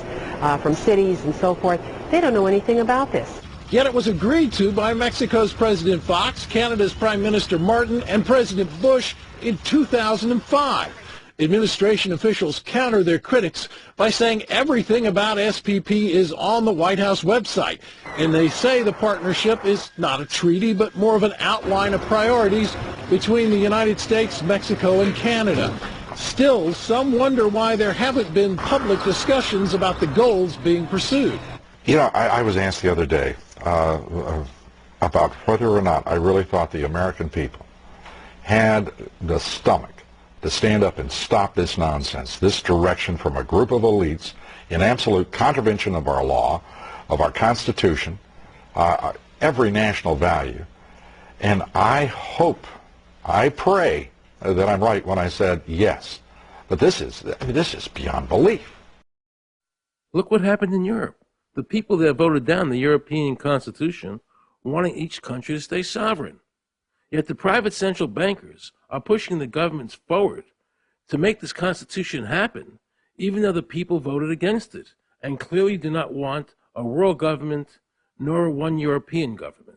Speaker 13: from cities and so forth, they don't know anything about this.
Speaker 8: Yet it was agreed to by Mexico's President Fox, Canada's Prime Minister Martin, and President Bush in 2005. Administration officials counter their critics by saying everything about SPP is on the White House website. And they say the partnership is not a treaty, but more of an outline of priorities between the United States, Mexico, and Canada. Still, some wonder why there haven't been public discussions about the goals being pursued.
Speaker 7: You know, I was asked the other day about whether or not I really thought the American people had the stomach to stand up and stop this nonsense, this direction from a group of elites in absolute contravention of our law, of our Constitution, every national value. And I hope, I pray that I'm right when I said yes. But this is beyond belief.
Speaker 1: Look what happened in Europe. The people there voted down the European Constitution, wanting each country to stay sovereign. Yet the private central bankers are pushing the governments forward to make this Constitution happen, even though the people voted against it, and clearly do not want a world government nor one European government.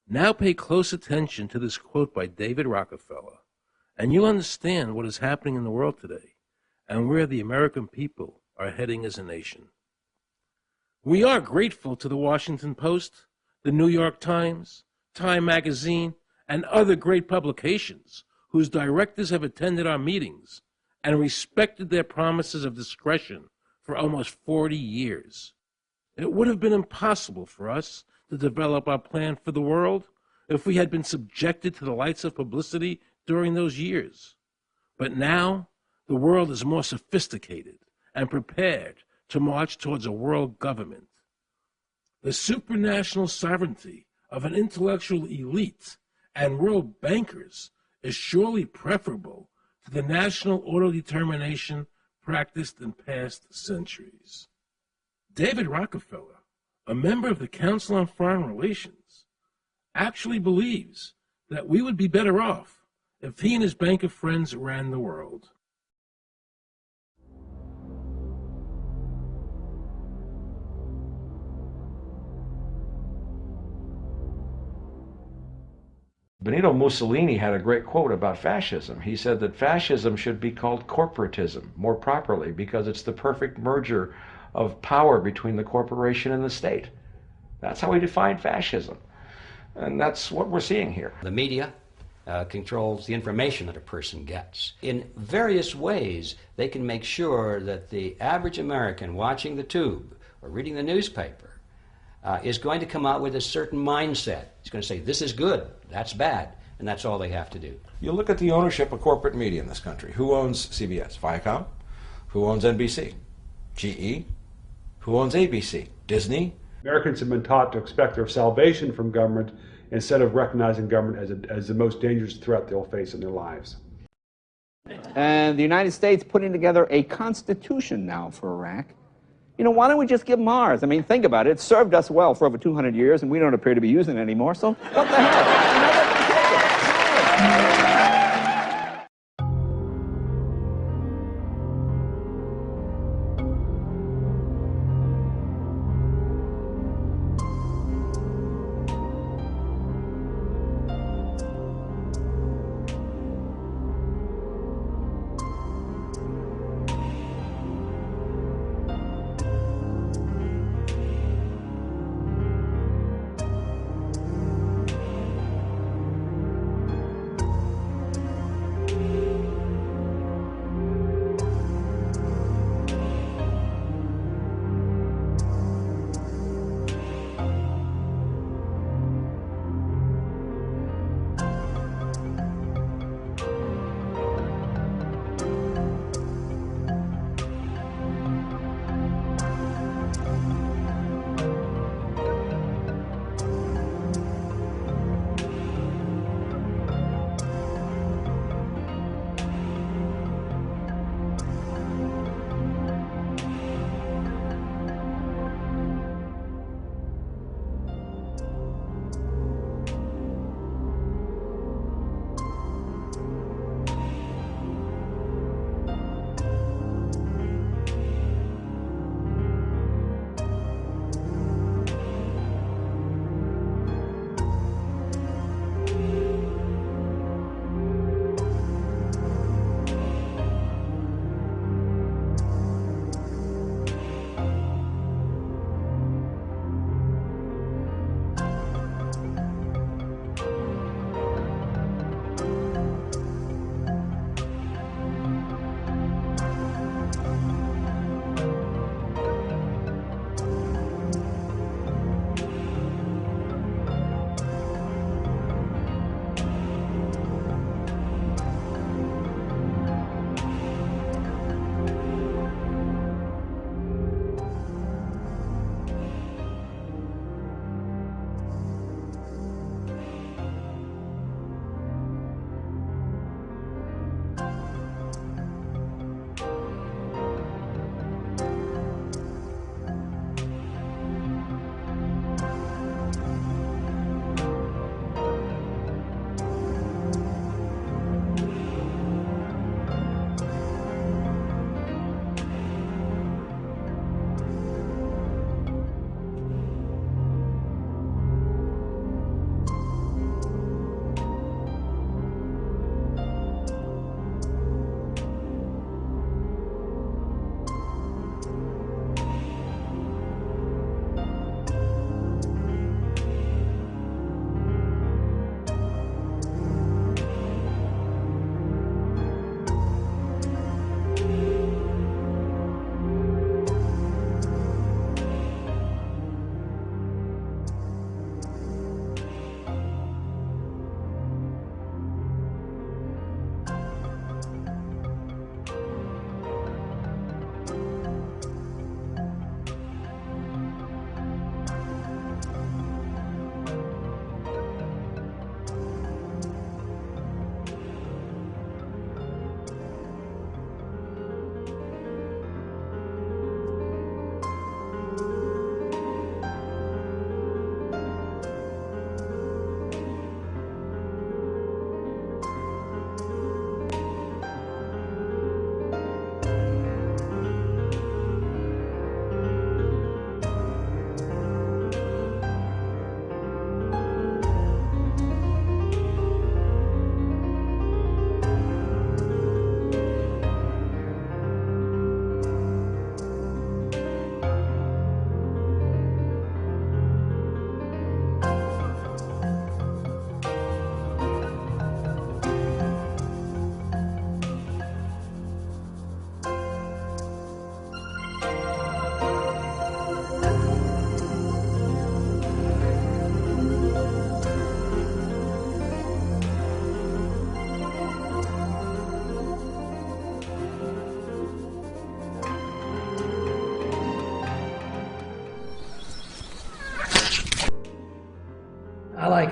Speaker 1: Now pay close attention to this quote by David Rockefeller, and you'll understand what is happening in the world today and where the American people are heading as a nation. We are grateful to the Washington Post, the New York Times, Time Magazine, and other great publications whose directors have attended our meetings and respected their promises of discretion for almost 40 years. It would have been impossible for us to develop our plan for the world if we had been subjected to the lights of publicity during those years. But now, the world is more sophisticated and prepared to march towards a world government. The supranational sovereignty of an intellectual elite and world bankers is surely preferable to the national autodetermination practiced in past centuries. David Rockefeller, a member of the Council on Foreign Relations, actually believes that we would be better off if he and his bank of friends ran the world.
Speaker 17: Benito Mussolini had a great quote about fascism. He said that fascism should be called corporatism more properly because it's the perfect merger of power between the corporation and the state. That's how he defined fascism. And that's what we're seeing here.
Speaker 14: The media controls the information that a person gets. In various ways, they can make sure that the average American watching the tube or reading the newspaper is going to come out with a certain mindset. He's going to say, this is good, that's bad, and that's all they have to do.
Speaker 3: You look at the ownership of corporate media in this country. Who owns CBS? Viacom? Who owns NBC? GE? Who owns ABC? Disney?
Speaker 18: Americans have been taught to expect their salvation from government instead of recognizing government as the most dangerous threat they'll face in their lives.
Speaker 19: And the United States putting together a constitution now for Iraq. You know, why don't we just give them ours? I mean, think about it. It served us well for over 200 years, and we don't appear to be using it anymore, so what the hell?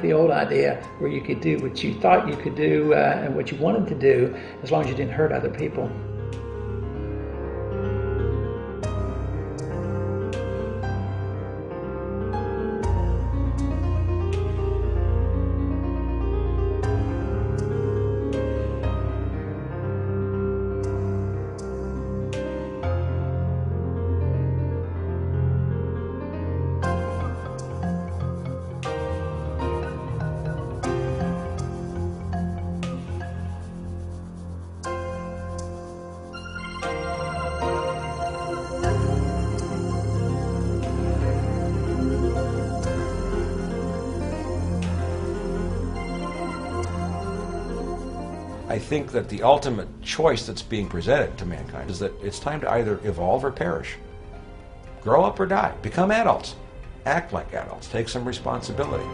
Speaker 10: like the old idea where you could do what you thought you could do and what you wanted to do as long as you didn't hurt other people.
Speaker 17: I think that the ultimate choice that's being presented to mankind is that it's time to either evolve or perish. Grow up or die. Become adults. Act like adults. Take some responsibility.